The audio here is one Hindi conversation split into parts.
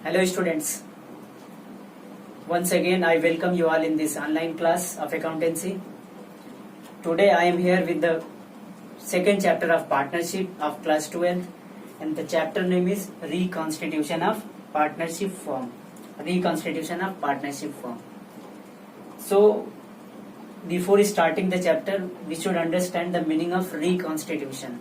Hello students, once again I welcome you all in this online class of accountancy. Today I am here with the second chapter of partnership of class 12 and the chapter name is reconstitution of partnership form. Reconstitution of partnership form. So before starting the chapter we should understand the meaning of reconstitution,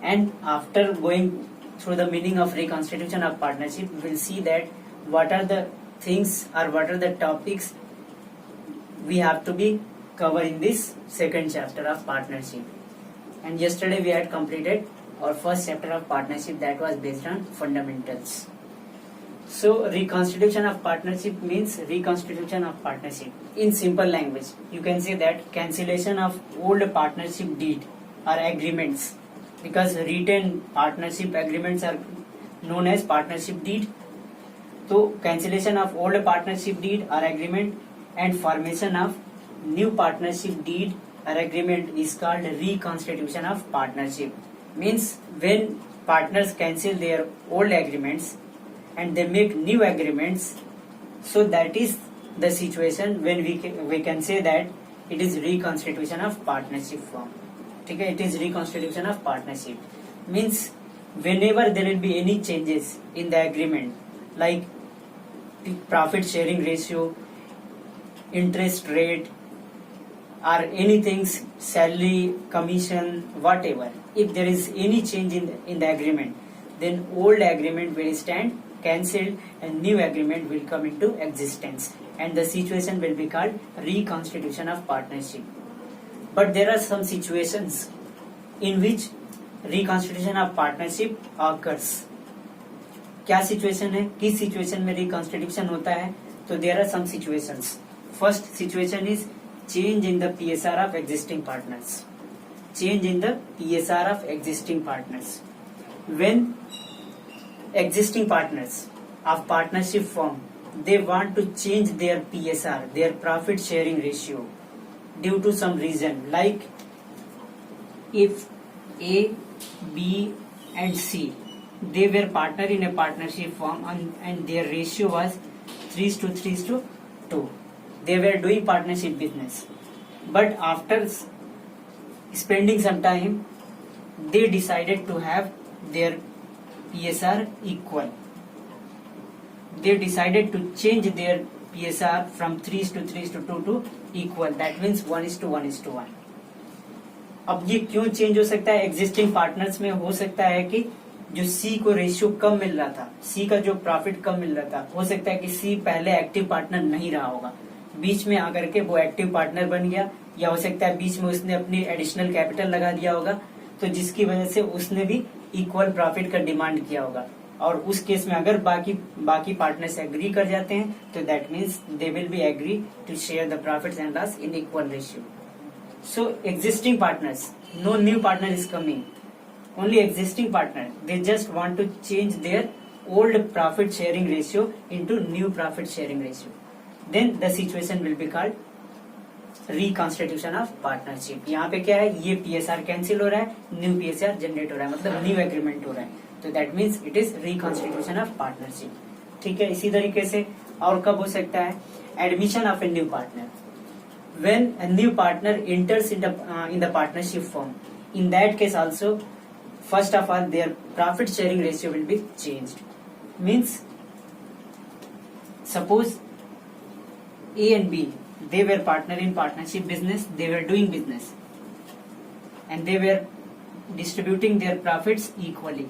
and after going through the meaning of reconstitution of partnership we will see that what are the things or what are the topics we have to be covered in this second chapter of partnership. And yesterday we had completed our first chapter of partnership that was based on fundamentals. So reconstitution of partnership means reconstitution of partnership. In simple language you can say that cancellation of old partnership deed or agreements, because written partnership agreements are known as partnership deed. So cancellation of old partnership deed or agreement and formation of new partnership deed or agreement is called reconstitution of partnership. Means when partners cancel their old agreements and they make new agreements, so that is the situation when we can say that it is reconstitution of partnership form. Okay, it is reconstitution of partnership. Means whenever there will be any changes in the agreement, like profit sharing ratio, interest rate, or anything, salary, commission, whatever, if there is any change in the agreement, then old agreement will stand cancelled and new agreement will come into existence, and the situation will be called reconstitution of partnership. But there are some situations in which reconstitution of partnership occurs. क्या सिचुएशन है, किस सिचुएशन में रिकॉन्स्टिट्यूशन होता है? तो there are some situations. First situation is change in the PSR of existing partners. Change in the PSR of existing partners. When existing partners of partnership firm, they want to change their PSR, their profit sharing ratio, due to some reason, like if A, B and C, they were partner in a partnership firm and their ratio was 3:3:2. They were doing partnership business, but after spending some time they decided to have their PSR equal. They decided to change their PSR from 3:3:2 to equal. That means 1:1:1. अब ये क्यों चेंज हो सकता है? एग्जिस्टिंग पार्टनर्स में हो सकता है कि जो सी को रेशियो कम मिल रहा था, सी का जो प्रॉफिट कम मिल रहा था, हो सकता है कि सी पहले एक्टिव पार्टनर नहीं रहा होगा, बीच में आकर के वो एक्टिव पार्टनर बन गया, या हो सकता है बीच में उसने अपनी एडिशनल कैपिटल लगा दिया होगा, तो जिसकी वजह से उसने भी इक्वल प्रॉफिट का डिमांड किया होगा. और उस केस में अगर बाकी पार्टनर्स एग्री कर जाते हैं तो that means they will be agree to share the profits and loss in equal ratio. So existing partners, no new partner is coming, only existing partner, they just want to change their old profit sharing ratio into new profit sharing ratio. Then the situation will be called reconstitution of partnership. यहाँ पे क्या है, ये PSR कैंसिल हो रहा है, न्यू PSR जनरेट हो रहा है, मतलब न्यू एग्रीमेंट हो रहा है, तो that means it is reconstitution of partnership. ठीक है. इसी तरीके से और कब हो सकता है? Admission of a new partner. When a new partner enters in the partnership firm, in that case also, first of all their profit sharing ratio will be changed. Means suppose A and B, they were partner in partnership business, they were doing business and they were distributing their profits equally,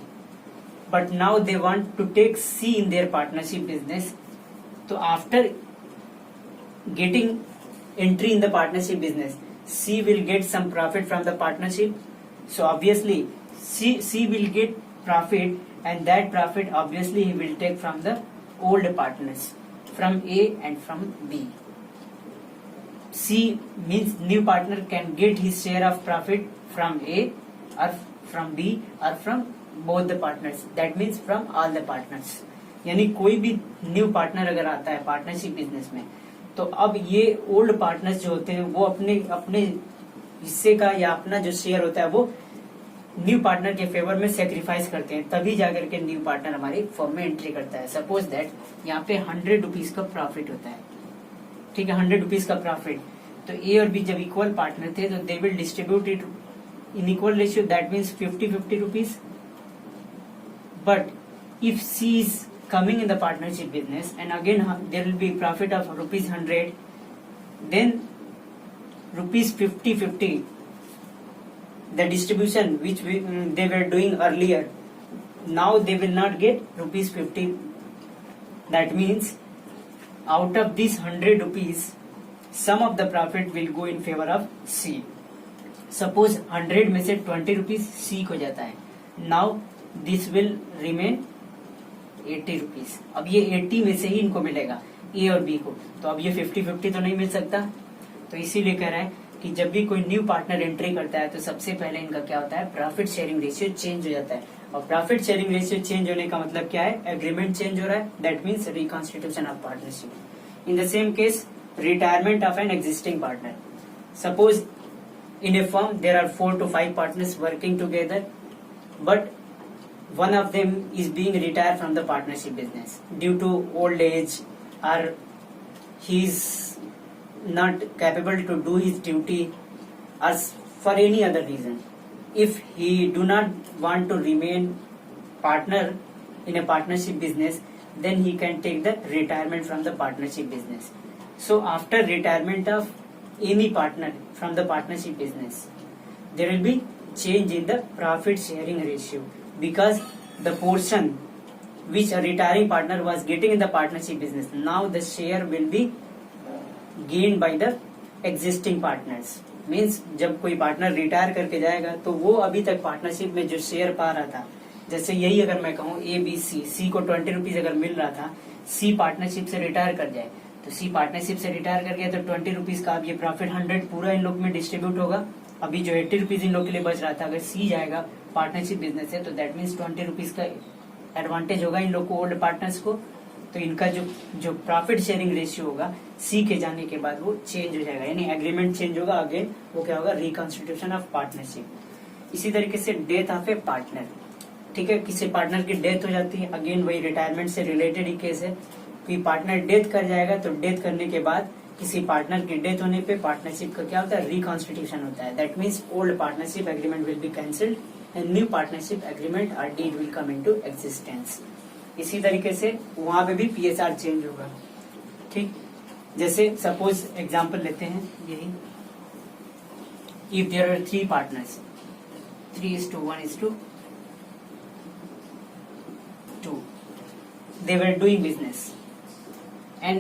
but now they want to take C in their partnership business. So after getting entry in the partnership business, C will get some profit from the partnership, so obviously C will get profit, and that profit obviously he will take from the old partners, from A and from B. C means new partner can get his share of profit from A or from B or from both the partners. That means from all the partners. यानी कोई भी न्यू पार्टनर अगर आता है पार्टनरशिप बिजनेस में, तो अब ये ओल्ड पार्टनर्स जो होते हैं वो अपने हिस्से का या अपना जो शेयर होता है वो न्यू पार्टनर के फेवर में सेक्रीफाइस करते हैं, तभी जाकर के न्यू पार्टनर हमारी फर्म में एंट्री करता है। सपोज दैट यहाँ पे 100 रुपीज का प्रॉफिट होता है, ठीक है, 100 रुपीज का प्रॉफिट। तो ए और बी जब इक्वल पार्टनर थे तो they will distribute it in equal ratio, that means 50-50 rupees. But if C is coming in the partnership business and again there will be profit of rupees 100, then rupees 50-50 the distribution which they were doing earlier, now they will not get rupees 50. That means out of this 100 rupees some of the profit will go in favor of C. Suppose 100 में से 20 rupees C को जाता है, now this will remain 80 rupees. अब ये 80 में से ही इनको मिलेगा ए और बी को, तो अब ये 50-50 तो नहीं मिल सकता। तो इसीलिए कह रहा है कि जब भी कोई न्यू पार्टनर एंट्री करता है तो सबसे पहले इनका क्या होता है, प्रॉफिट शेयरिंग रेशियो चेंज हो जाता है। और प्रॉफिट शेयरिंग रेशियो चेंज होने का मतलब क्या है, एग्रीमेंट चेंज हो रहा है, that means reconstitution of partnership. In the same case retirement of an existing partner. Suppose in a firm there are 4 to 5 partners working together, but one of them is being retired from the partnership business due to old age, or he is not capable to do his duty, or for any other reason. If he do not want to remain partner in a partnership business, then he can take the retirement from the partnership business. So after retirement of any partner from the partnership business, there will be change in the profit sharing ratio, because the portion which a retiring partner was getting in the partnership business, now the share will be gained by the existing partners. Means जब कोई पार्टनर रिटायर करके जाएगा तो वो अभी तक पार्टनरशिप में जो शेयर पा रहा था, जैसे यही अगर मैं कहूँ ए बी सी को 20 रुपीज अगर मिल रहा था, सी पार्टनरशिप से रिटायर कर जाए, तो सी पार्टनरशिप से रिटायर कर गया तो 20 रुपीज का अब ये प्रॉफिट 100 पूरा इन लोग में डिस्ट्रीब्यूट होगा। अभी जो 80 रुपीज इन लोग के लिए बच रहा था, अगर सी जाएगा पार्टनरशिप बिजनेस है तो दैट मीन्स 20 रुपीज का एडवांटेज होगा इन लोग को, ओल्ड पार्टनर्स को। तो इनका जो प्रॉफिट शेयरिंग रेशियो होगा सी के जाने के बाद वो चेंज हो जाएगा, यानी एग्रीमेंट चेंज होगा, अगेन वो क्या होगा, रिकॉन्स्टिट्यूशन ऑफ पार्टनरशिप। इसी तरीके से डेथ ऑफ ए पार्टनर, ठीक है, किसी पार्टनर की डेथ हो जाती है, अगेन वही रिटायरमेंट से रिलेटेड ही केस है। कोई पार्टनर डेथ कर जाएगा तो डेथ करने के बाद किसी पार्टनर की डेथ होने पे पार्टनरशिप का क्या होता है, रिकॉन्स्टिट्यूशन होता है। That means old partnership agreement will be cancelled and new partnership agreement और deed will come into existence. इसी तरीके से वहां पे भी पीएसआर चेंज होगा, ठीक। जैसे सपोज एग्जांपल लेते हैं यही, if there are 3 partners, 3:1:2, they were doing business, and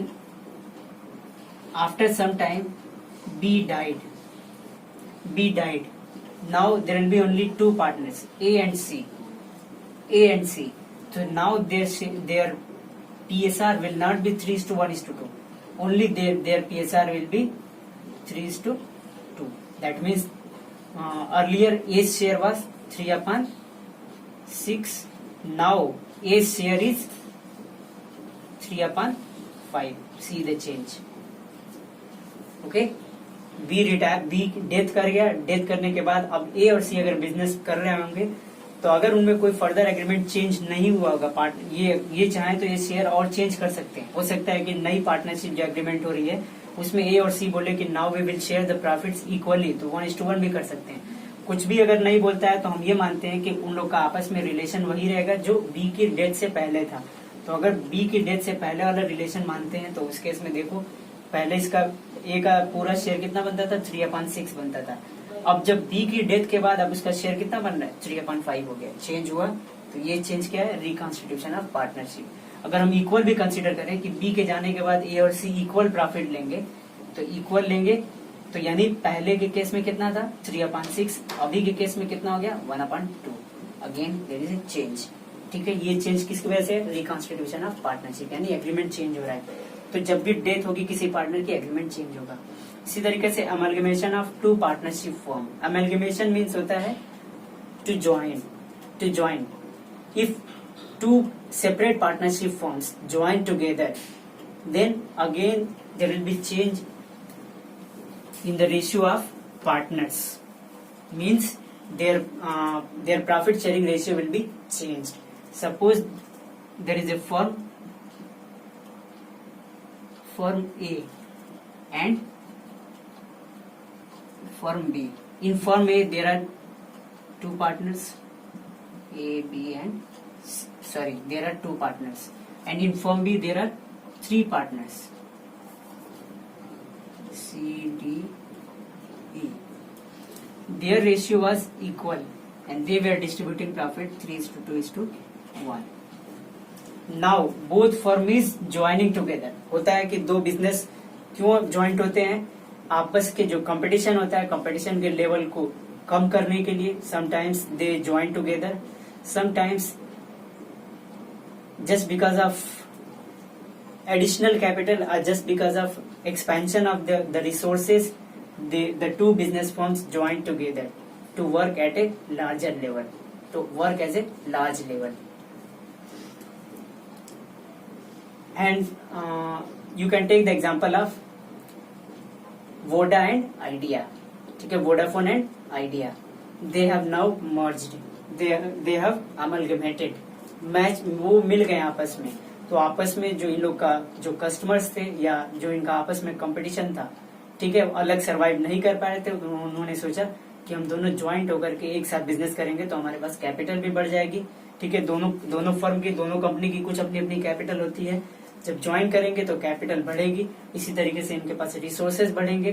after some time B died. Now there will be only 2 partners, A and C. So now their PSR will not be 3:1:2. Only their PSR will be 3:2. That means earlier A's share was 3/6. Now A's share is 3/5. See the change. Okay. B death कर गया, डेथ करने के बाद अब ए और सी अगर बिजनेस कर रहे होंगे तो अगर उनमें कोई फर्दर एग्रीमेंट चेंज नहीं हुआ होगा, ये चाहे तो ये शेयर और चेंज कर सकते हैं। हो सकता है कि नई पार्टनरशिप जो एग्रीमेंट हो रही है उसमें ए और सी बोले कि now we will share the profits equally, तो 1:1 भी कर सकते हैं। कुछ भी अगर नहीं बोलता है तो हम ये मानते हैं कि उन लोग का आपस में रिलेशन वही रहेगा जो बी की डेथ से पहले था। तो अगर बी की डेथ से पहले वाला रिलेशन मानते हैं तो उस केस में देखो, पहले इसका ए का पूरा शेयर कितना बनता था, 3/6 बनता था। अब जब बी की डेथ के बाद अब उसका शेयर कितना बन रहा है, 3/5 हो गया, चेंज हुआ। तो ये चेंज क्या है, रिकॉन्स्टिट्यूशन ऑफ पार्टनरशिप। अगर हम इक्वल भी कंसीडर करें कि बी के जाने के बाद ए और सी इक्वल प्रॉफिट लेंगे, तो इक्वल लेंगे तो यानी पहले के केस में कितना था, 3/6, अभी के केस में कितना हो गया, 1/2। Again there is a change, ठीक है। ये चेंज किसकी वजह से, रिकॉन्स्टिट्यूशन ऑफ पार्टनरशिप, यानी एग्रीमेंट चेंज हो रहा है। तो जब भी डेथ होगी किसी पार्टनर की, एग्रीमेंट चेंज होगा। इसी तरीके से amalgamation of 2 partnership form. Amalgamation means होता है to join. If 2 separate partnership firms join together, then again there will be change in the ratio of partners. Means their profit sharing ratio will be changed. Suppose there is a firm A and firm B. In firm A there are two partners, A, B and there are two partners, and in firm B there are three partners, C, D, E. Their ratio was equal and they were distributing profit 3:2:1. Now both firm is joining together. होता है कि दो बिजनेस क्यों ज्वाइंट होते हैं? आपस के जो कंपटीशन होता है, कंपटीशन के लेवल को कम करने के लिए sometimes they join together, sometimes just because of additional capital or just because of expansion of the resources, the two business firms join together to work at a larger level, to work as a large level. And you can take the example of Voda and Idea. ठीक है, Vodafone and Idea, they have now merged, they have amalgamated, match वो मिल गए आपस में. तो आपस में जो इन लोग का जो कस्टमर्स थे या जो इनका आपस में कंपटीशन था, ठीक है, अलग सरवाइव नहीं कर पा रहे थे. तो उन्होंने सोचा कि हम दोनों ज्वाइंट होकर के एक साथ बिजनेस करेंगे तो हमारे पास कैपिटल भी बढ़ जाएगी. ठीक है, दोनों फर्म की, दोनों कंपनी की कुछ अपनी अपनी कैपिटल होती है. जब ज्वाइन करेंगे तो कैपिटल बढ़ेगी, इसी तरीके से इनके पास रिसोर्सेज बढ़ेंगे,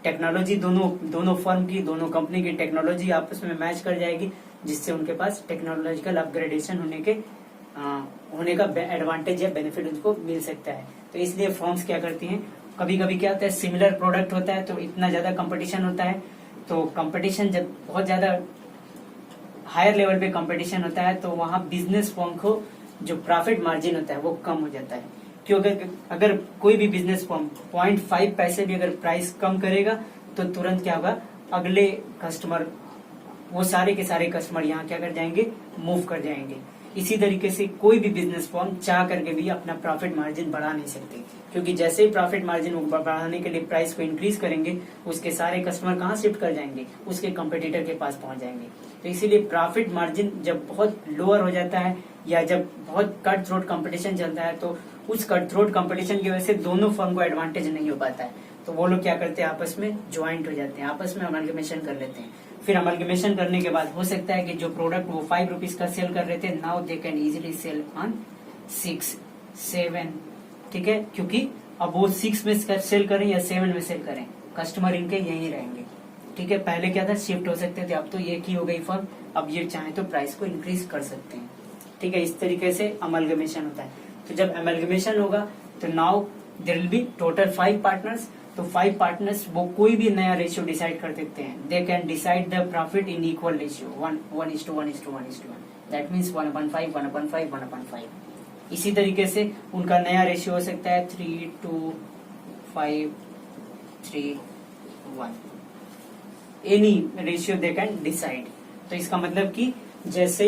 टेक्नोलॉजी दोनों फर्म की, दोनों कंपनी की टेक्नोलॉजी आपस में मैच कर जाएगी, जिससे उनके पास टेक्नोलॉजिकल अपग्रेडेशन होने का एडवांटेज या बेनिफिट उनको मिल सकता है. तो इसलिए फर्म्स क्या करती हैं, कभी कभी क्या होता है, सिमिलर प्रोडक्ट होता है तो इतना ज्यादा कंपटीशन होता है. तो कंपटीशन जब बहुत ज्यादा हायर लेवल पे कंपटीशन होता है तो वहां बिजनेस फर्म को जो प्रॉफिट मार्जिन होता है वो कम हो जाता है. क्योंकि अगर कोई भी बिजनेस फर्म 0.5 पैसे भी अगर प्राइस कम करेगा तो तुरंत क्या होगा, अगले कस्टमर, वो सारे के सारे कस्टमर यहाँ क्या कर जाएंगे, मूव कर जाएंगे. इसी तरीके से कोई भी बिजनेस फर्म चाह करके भी अपना प्रॉफिट मार्जिन बढ़ा नहीं सकती, क्योंकि जैसे ही प्रॉफिट मार्जिन बढ़ाने के लिए प्राइस को इंक्रीज करेंगे, उसके सारे कस्टमर कहाँ शिफ्ट कर जाएंगे, उसके कंपटीटर के पास पहुंच जाएंगे. तो इसीलिए प्रॉफिट मार्जिन जब बहुत लोअर हो जाता है या जब बहुत कट थ्रोट कंपटीशन चलता है तो उस कट थ्रोट कंपटीशन की वजह से दोनों फर्म को एडवांटेज नहीं हो पाता है. तो वो लोग क्या करते हैं, आपस में ज्वाइंट हो जाते हैं, आपस में अमलगमेशन कर लेते हैं. फिर अमलगमेशन करने के बाद हो सकता है कि जो प्रोडक्ट वो 5 रुपीज का सेल कर रहे थे, now they can easily sell on 6, 7. ठीक है, क्योंकि अब वो 6 में सेल करें या 7 में सेल करें, कस्टमर इनके यहीं रहेंगे. ठीक है, पहले क्या था, शिफ्ट हो सकते थे, अब तो एक ही हो गई फर्म, अब ये चाहे तो प्राइस को इंक्रीज कर सकते हैं. ठीक है, इस तरीके से अमलगमेशन होता है. तो जब अमलगमेशन होगा तो now there will be total 5 partners. तो 5 पार्टनर्स वो कोई भी नया रेशियो डिसाइड कर सकते हैं. They can decide the profit in equal ratio 1:1:1:1. That means 1/5, 1/5, 1/5. इसी तरीके से उनका नया रेशियो हो सकता है 3:2:5:3:1. Any ratio they can decide. तो इसका मतलब कि जैसे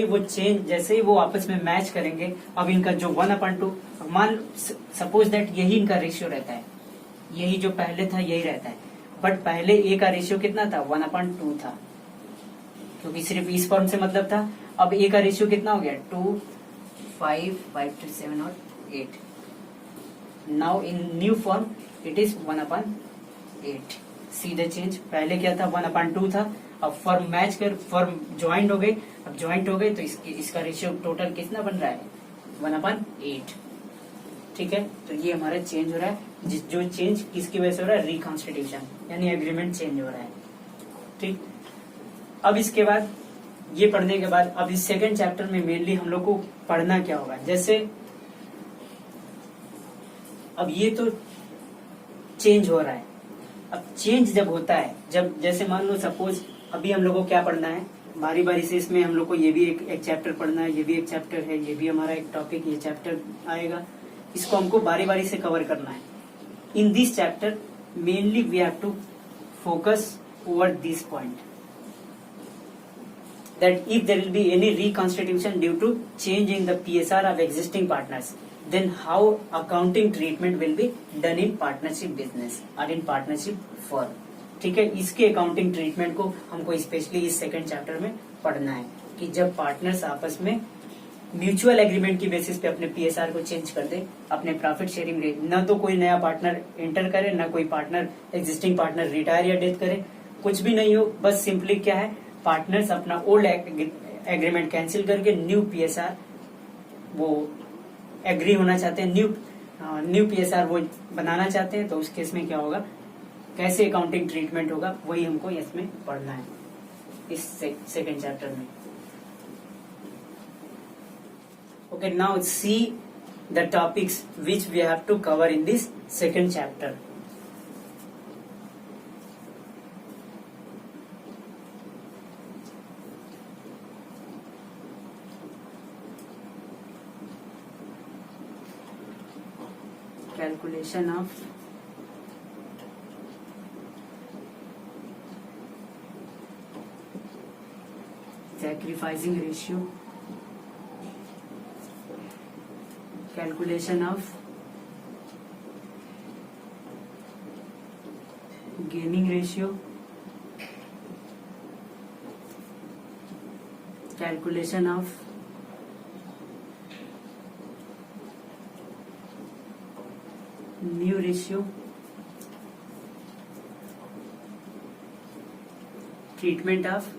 ही वो आपस में मैच करेंगे, अब इनका जो 1/2, मान सपोज दैट यही इनका रेशियो रहता है, यही जो पहले था यही रहता है, बट पहले ए का रेशियो कितना था, 1/2 था, क्योंकि सिर्फ इस फॉर्म से मतलब था. अब ए का रेशियो कितना हो गया, 2, 5, 5:7 और 8. Now in new form it is 1/8. See the change. पहले क्या था, 1/2 था, अब फर्म मैच कर, फर्म ज्वाइंट हो गई. अब ज्वाइंट हो गई तो इसका रेशियो टोटल कितना बन रहा है, 1/8. ठीक है, तो ये हमारा चेंज हो रहा है. जो चेंज किसकी वजह से हो रहा है, रिकॉन्स्टिट्यूशन, यानी एग्रीमेंट चेंज हो रहा है. ठीक, अब इसके बाद ये पढ़ने के बाद अब इस सेकंड चैप्टर में मेनली हम लोग को पढ़ना क्या होगा. जैसे अब ये तो चेंज हो रहा है. अब चेंज जब होता है, जब जैसे मान लो सपोज अभी हम लोग को क्या पढ़ना है, बारी बारी से इसमें हम लोग को ये भी एक चैप्टर पढ़ना है, ये भी एक चैप्टर है, ये भी हमारा एक टॉपिक, ये चैप्टर आएगा, इसको हमको बारी बारी से कवर करना है. In this chapter mainly we have to focus over this point, that if there will be any reconstitution due to change in the PSR of existing partners, then how accounting treatment will be done in partnership business or in partnership firm. ठीक है, इसके अकाउंटिंग ट्रीटमेंट को हमको स्पेशली इस सेकंड चैप्टर में पढ़ना है कि जब पार्टनर्स आपस में म्यूचुअल एग्रीमेंट की बेसिस पे अपने पीएसआर को चेंज कर दे, अपने प्रॉफिट शेयरिंग रेट, न तो कोई नया पार्टनर एंटर करे, न कोई पार्टनर एग्जिस्टिंग पार्टनर रिटायर या डेथ करे, कुछ भी नहीं हो, बस सिंपली क्या है, पार्टनर्स अपना ओल्ड एग्रीमेंट कैंसिल करके न्यू पीएसआर वो एग्री होना चाहते हैं, न्यू पीएसआर वो बनाना चाहते हैं, तो उस केस में क्या होगा, कैसे अकाउंटिंग ट्रीटमेंट होगा, वही हमको इसमें पढ़ना है इस सेकेंड चैप्टर में. Okay, now see the topics which we have to cover in this second chapter. Calculation of sacrificing ratio, calculation of gaining ratio, calculation of new ratio, treatment of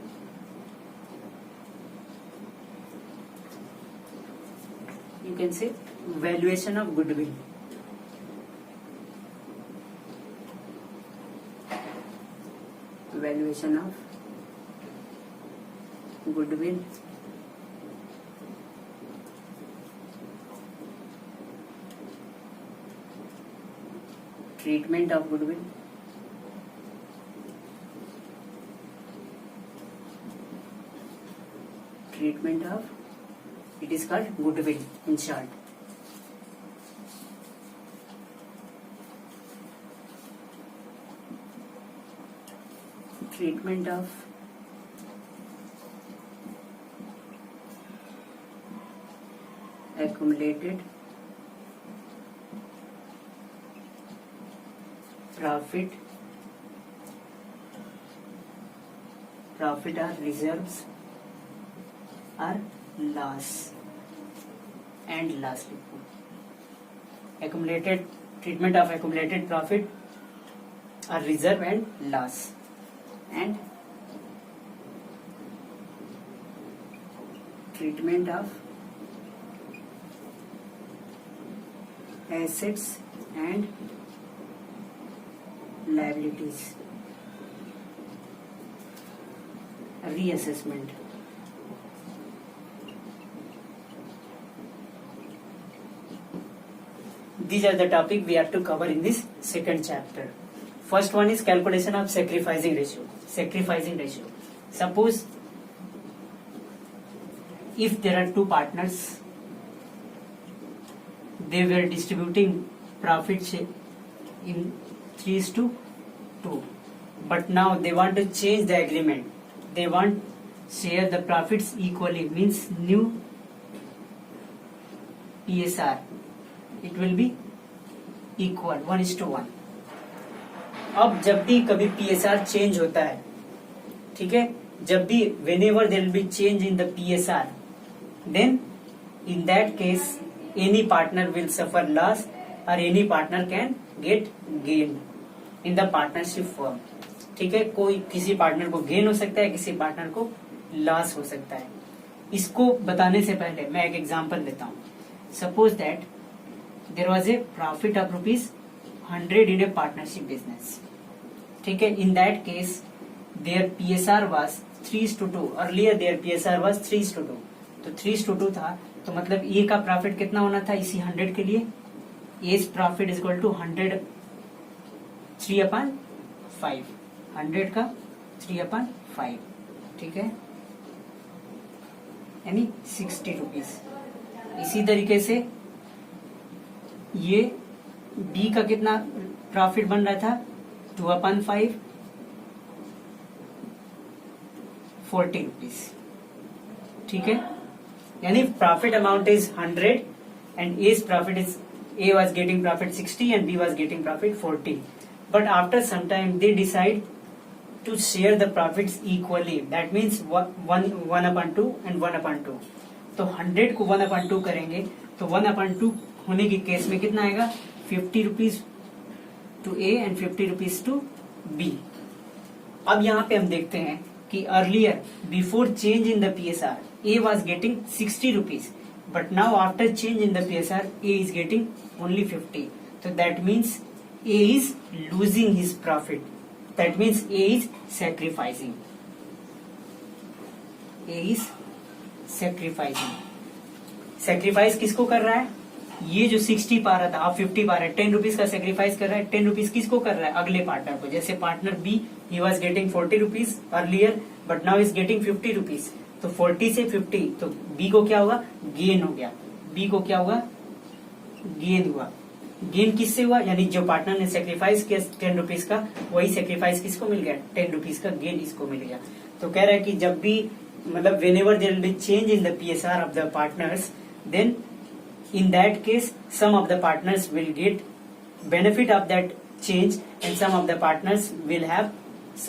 you can say valuation of goodwill, valuation of goodwill, treatment of goodwill, treatment of, it is called goodwill in short. Treatment of accumulated profit or reserves or loss. And lastly, accumulated treatment of accumulated profit or reserve and loss, and treatment of assets and liabilities, reassessment. These are the topic we have to cover in this second chapter. First one is calculation of sacrificing ratio. Sacrificing ratio. Suppose if there are two partners, they were distributing profit share in 3:2, but now they want to change the agreement. They want share the profits equally, means new PSR, it will be equal 1:1. अब जब भी कभी PSR चेंज होता है, ठीक है, जब भी whenever there will be change in the PSR, then in that case any partner will suffer loss or any partner can get gain in the partnership firm. ठीक है, कोई किसी पार्टनर को गेन हो सकता है, किसी पार्टनर को लॉस हो सकता है. इसको बताने से पहले मैं एक एग्जांपल लेता हूँ. Suppose that there was a profit of ₹100 in a partnership business. ठीक है, in that case their PSR was 3:2. Earlier their PSR was 3:2. तो 3:2 था, तो मतलब ए का प्रॉफिट कितना होना था इसी 100 के लिए, as profit is equal to 100 3/5, 100 का 3/5, ठीक है, यानी 60 रुपीज. इसी तरीके से ये बी का कितना प्रॉफिट बन रहा था 2/5, 40 रुपीज. ठीक है, यानी profit amount is 100 and A's profit is, A was getting profit 60 and B was getting profit 40. But after some time they decide to share the profits equally. That means 1/2 and 1/2. तो 100 को 1/2 करेंगे तो 1/2 होने के केस में कितना आएगा, 50 rupees to A and 50 rupees to B. अब यहाँ पे हम देखते हैं कि earlier before change in the PSR A was getting 60 rupees, but now after change in the PSR A is getting only 50. So that means A is losing his profit. That means A is sacrificing. A is sacrificing. Sacrifice किसको कर रहा है, ये जो 60 पा रहा था आप 50 पा रहा है, 10 रुपीज का सेक्रीफाइस कर रहा है. 10 रुपीज किसको कर रहा है, अगले पार्टनर को. जैसे partner B, he was getting 40 rupees earlier but now is getting 50 rupees. तो 40 से 50 तो बी को क्या होगा, गेन हो गया. बी को क्या हुआ, गेन हुआ. गेन किससे हुआ, यानी जो पार्टनर ने सेक्रीफाइस किया 10 रुपीज का, वही सेक्रीफाइस किसको मिल गया, 10 रुपीज का गेन इसको मिल गया. तो कह रहा है कि जब भी मतलब whenever there will be change in the PSR of the partners, then in that case some of the partners will get benefit of that change and some of the partners will have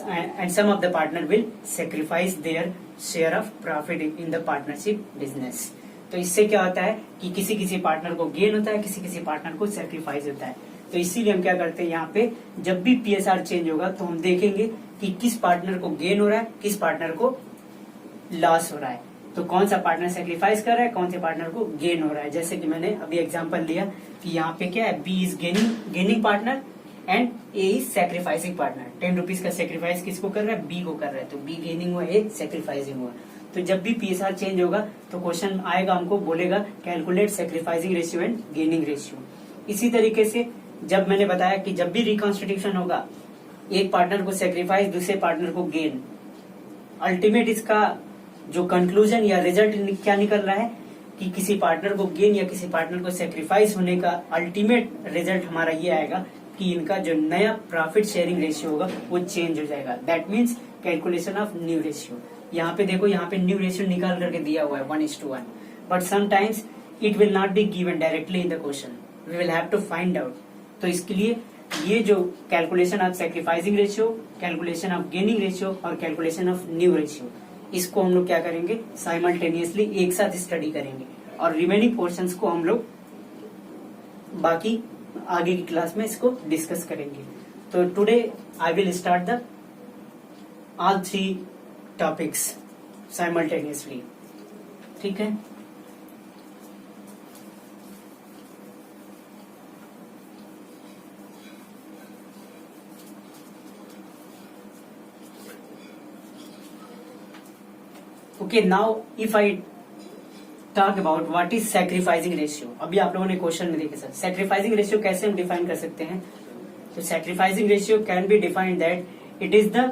and some of the partner will sacrifice their share of profit in the partnership business. तो इससे क्या होता है कि किसी किसी पार्टनर को गेन होता है, किसी किसी पार्टनर को सेक्रीफाइस होता है. तो इसीलिए हम क्या करते हैं, यहाँ पे जब भी PSR चेंज होगा तो हम देखेंगे कि किस पार्टनर को गेन हो रहा है, किस पार्टनर को लॉस हो रहा है. तो कौन सा पार्टनर सेक्रीफाइस कर रहा है, कौन से पार्टनर को गेन हो रहा है. जैसे कि मैंने अभी एग्जांपल लिया कि यहाँ पे क्या है, B is gaining partner and A is sacrificing partner. 10 rupees का सेक्रीफाइस किसको कर रहा है, बी को कर रहा है. तो बी गेनिंग हुआ, ए सेक्रीफाइसिंग हुआ. तो जब भी PSR चेंज होगा तो क्वेश्चन आएगा, हमको बोलेगा calculate sacrificing ratio and gaining ratio. इसी तरीके से जब मैंने बताया कि जब भी रिकॉन्स्टिट्यूशन होगा, एक पार्टनर को सेक्रीफाइस, दूसरे पार्टनर को गेन, अल्टीमेट इसका जो कंक्लूजन या रिजल्ट क्या निकल रहा है कि किसी पार्टनर को गेन या किसी पार्टनर को सेक्रीफाइस होने का अल्टीमेट रिजल्ट हमारा ये आएगा कि इनका जो नया प्रॉफिट शेयरिंग रेशियो होगा वो चेंज हो जाएगा. That means calculation of new ratio. यहाँ पे देखो, यहाँ पे न्यू रेशियो निकाल करके दिया हुआ है 1:1, but sometimes it will not be given directly in the question, we will have to find out. तो इसके लिए ये जो calculation of sacrificing ratio, calculation of gaining ratio और कैलकुलेशन ऑफ न्यू रेशियो, इसको हम लोग क्या करेंगे, साइमल्टेनियसली एक साथ स्टडी करेंगे और रिमेनिंग पोर्शंस को हम लोग बाकी आगे की क्लास में इसको डिस्कस करेंगे. तो today I will start the all 3 topics simultaneously. ठीक है. Okay, now if I talk about what is sacrificing ratio, अभी आप लोगों ने क्वेश्चन में देखे सर sacrificing ratio कैसे हम डिफाइन कर सकते हैं. तो sacrificing ratio can be defined that it is the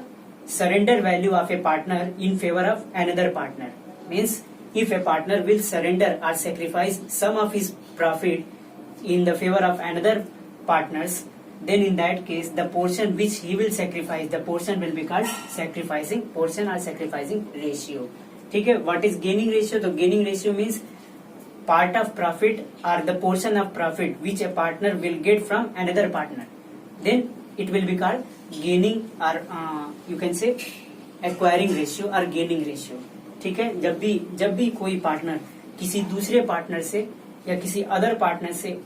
surrender value of a partner in favor of another partner. Means if a partner will surrender or sacrifice some of his profit in the favor of another partners, then in that case the portion which he will sacrifice, the portion will be called sacrificing portion or sacrificing ratio. ठीक है. व्हाट इज गेनिंग रेशियो, तो gaining ratio means part of profit और the portion of profit which a partner will get from another partner, then it will be called gaining और you can say acquiring ratio और गेनिंग रेशियो. ठीक है. जब भी कोई पार्टनर किसी दूसरे पार्टनर से या किसी अदर पार्टनर से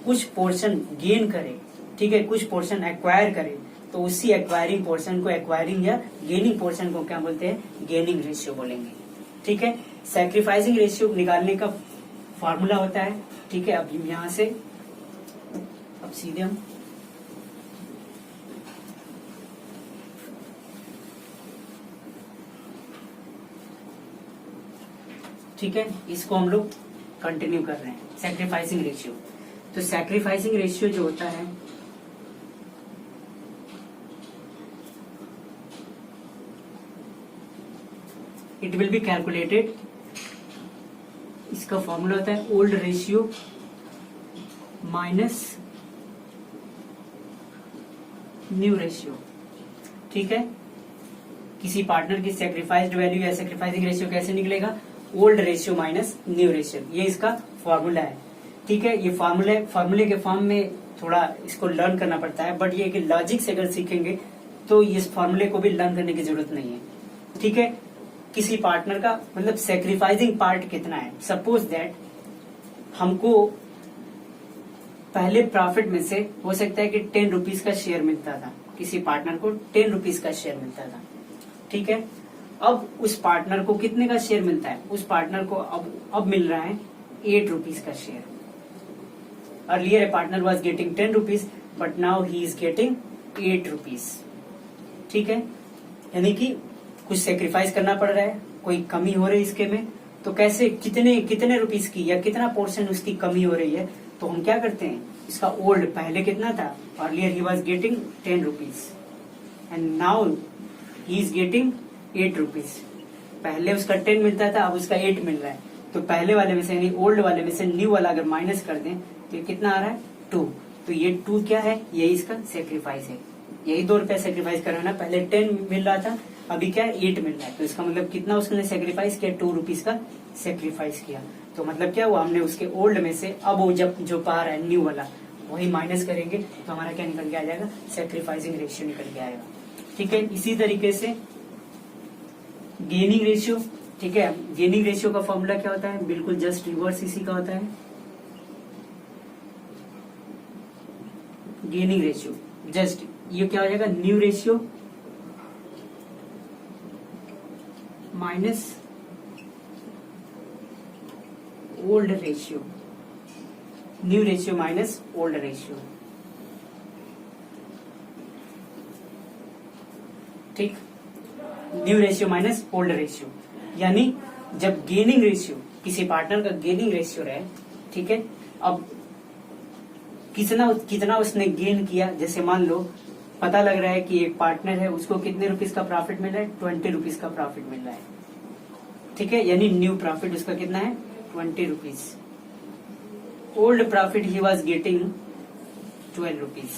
कुछ पोर्शन गेन करे, ठीक है, कुछ पोर्शन एक्वायर करे, तो उसी एक्वायरिंग पोर्शन को एक्वायरिंग या गेनिंग पोर्शन को क्या बोलते हैं, गेनिंग रेशियो बोलेंगे. ठीक है. सैक्रिफाइसिंग रेशियो निकालने का फॉर्मूला होता है. ठीक है. अब यहां से अब सीधे हम ठीक है, इसको हम लोग कंटिन्यू कर रहे हैं. सैक्रिफाइसिंग रेशियो, तो सैक्रिफाइसिंग रेशियो जो होता है इट विल बी कैलकुलेटेड, इसका फॉर्मूला होता है old ratio minus new ratio. ठीक है. किसी पार्टनर की सेक्रीफाइस्ड वैल्यू या सेक्रीफाइसिंग रेशियो कैसे निकलेगा, old ratio minus new ratio, ये इसका फॉर्मूला है. ठीक है. ये फॉर्मूले के फॉर्म में थोड़ा इसको लर्न करना पड़ता है, बट ये कि लॉजिक से अगर सीखेंगे तो इस फॉर्मूले को भी लर्न करने की जरूरत नहीं है। ठीक है, किसी पार्टनर का मतलब सेक्रीफाइसिंग पार्ट कितना है। सपोज दैट हमको पहले प्रॉफिट में से हो सकता है कि 10 रुपीज का शेयर मिलता था, किसी पार्टनर को 10 रुपीज का शेयर मिलता था। ठीक है, अब उस पार्टनर को कितने का शेयर मिलता है, उस पार्टनर को अब मिल रहा है 8 रुपीज का share. Earlier A partner was getting 10 rupees but now he is getting 8 rupees. ठीक है, यानी कि कुछ सेक्रीफाइस करना पड़ रहा है, कोई कमी हो रही है इसके में। तो कैसे, कितने रुपीज की या कितना पोर्शन उसकी कमी हो रही है, तो हम क्या करते हैं, इसका ओल्ड पहले कितना था, earlier he was getting 10 rupees and now he is getting 8 rupees. पहले उसका 10 मिलता था, अब उसका 8 मिल रहा है। तो पहले वाले में से यानी ओल्ड वाले में से न्यू वाला अगर माइनस कर दें तो ये कितना आ रहा है, 2। तो ये 2 क्या है, यही इसका सेक्रीफाइस है। यही 2 रुपया सेक्रीफाइस कर रहा है ना, पहले 10 मिल रहा था, अभी क्या है 8 मिल रहा है। तो इसका मतलब कितना उसने सेक्रीफाइस किया, 2 रुपीज का सेक्रीफाइस किया। तो मतलब क्या हुआ, हमने उसके ओल्ड में से अब वो जब जो पा रहा है न्यू वाला वही माइनस करेंगे तो हमारा क्या निकल के आ जाएगा, सेक्रीफाइसिंग रेशियो निकल के आएगा। ठीक है, इसी तरीके से गेनिंग रेशियो। ठीक है, गेनिंग रेशियो का फॉर्मूला क्या होता है, बिल्कुल जस्ट रिवर्स इसी का होता है। गेनिंग रेशियो जस्ट ये क्या हो जाएगा, new ratio minus old ratio, new ratio minus old ratio. ठीक, new ratio minus old ratio, यानी जब गेनिंग रेशियो, किसी पार्टनर का गेनिंग रेशियो रहे, ठीक है, अब कितना उसने गेन किया। जैसे मान लो पता लग रहा है कि एक पार्टनर है, उसको कितने रुपीज का प्रॉफिट मिल रहा है, 20 रुपीज का प्रॉफिट मिल रहा है। ठीक है, यानी न्यू प्रॉफिट उसका कितना है, 20 rupees. Old profit he was getting 12 rupees.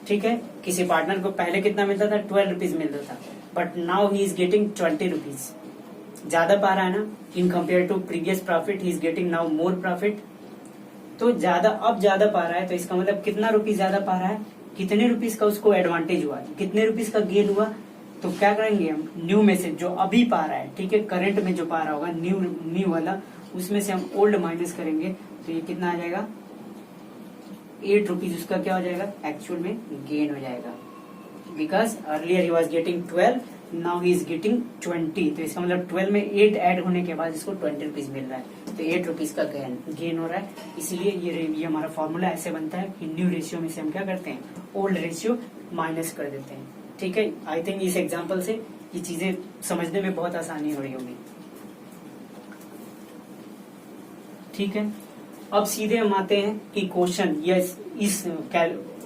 ठीक है, किसी पार्टनर को पहले कितना मिलता था, 12 रुपीज मिलता था, but now he is getting 20 rupees. ज्यादा पा रहा है ना, in compare to previous profit he is getting now more profit. तो अब ज्यादा पा रहा है, तो इसका मतलब कितना रुपीज ज्यादा पा रहा है, कितने रुपीज का उसको एडवांटेज हुआ, कितने रुपीज का गेन हुआ। तो क्या करेंगे हम, न्यू में से जो अभी पा रहा है, ठीक है, करंट में जो पा रहा होगा न्यू वाला, उसमें से हम ओल्ड माइनस करेंगे तो ये कितना आ जाएगा, 8 रुपीज उसका क्या हो जाएगा, एक्चुअल में गेन हो जाएगा। Because earlier he was getting 12, now he is getting 20। तो इसका मतलब 12 में 8 ऐड होने के बाद इसको 20 रुपीज मिल रहा है, तो 8 रुपीज का गेन हो रहा है। इसलिए ये हमारा फॉर्मूला ऐसे बनता है कि न्यू रेशियो में से हम क्या करते हैं, ओल्ड रेशियो माइनस कर देते हैं। ठीक है, आई थिंक इस एग्जाम्पल से ये चीजें समझने में बहुत आसानी हो रही होगी। ठीक है, अब सीधे हम आते हैं कि क्वेश्चन इस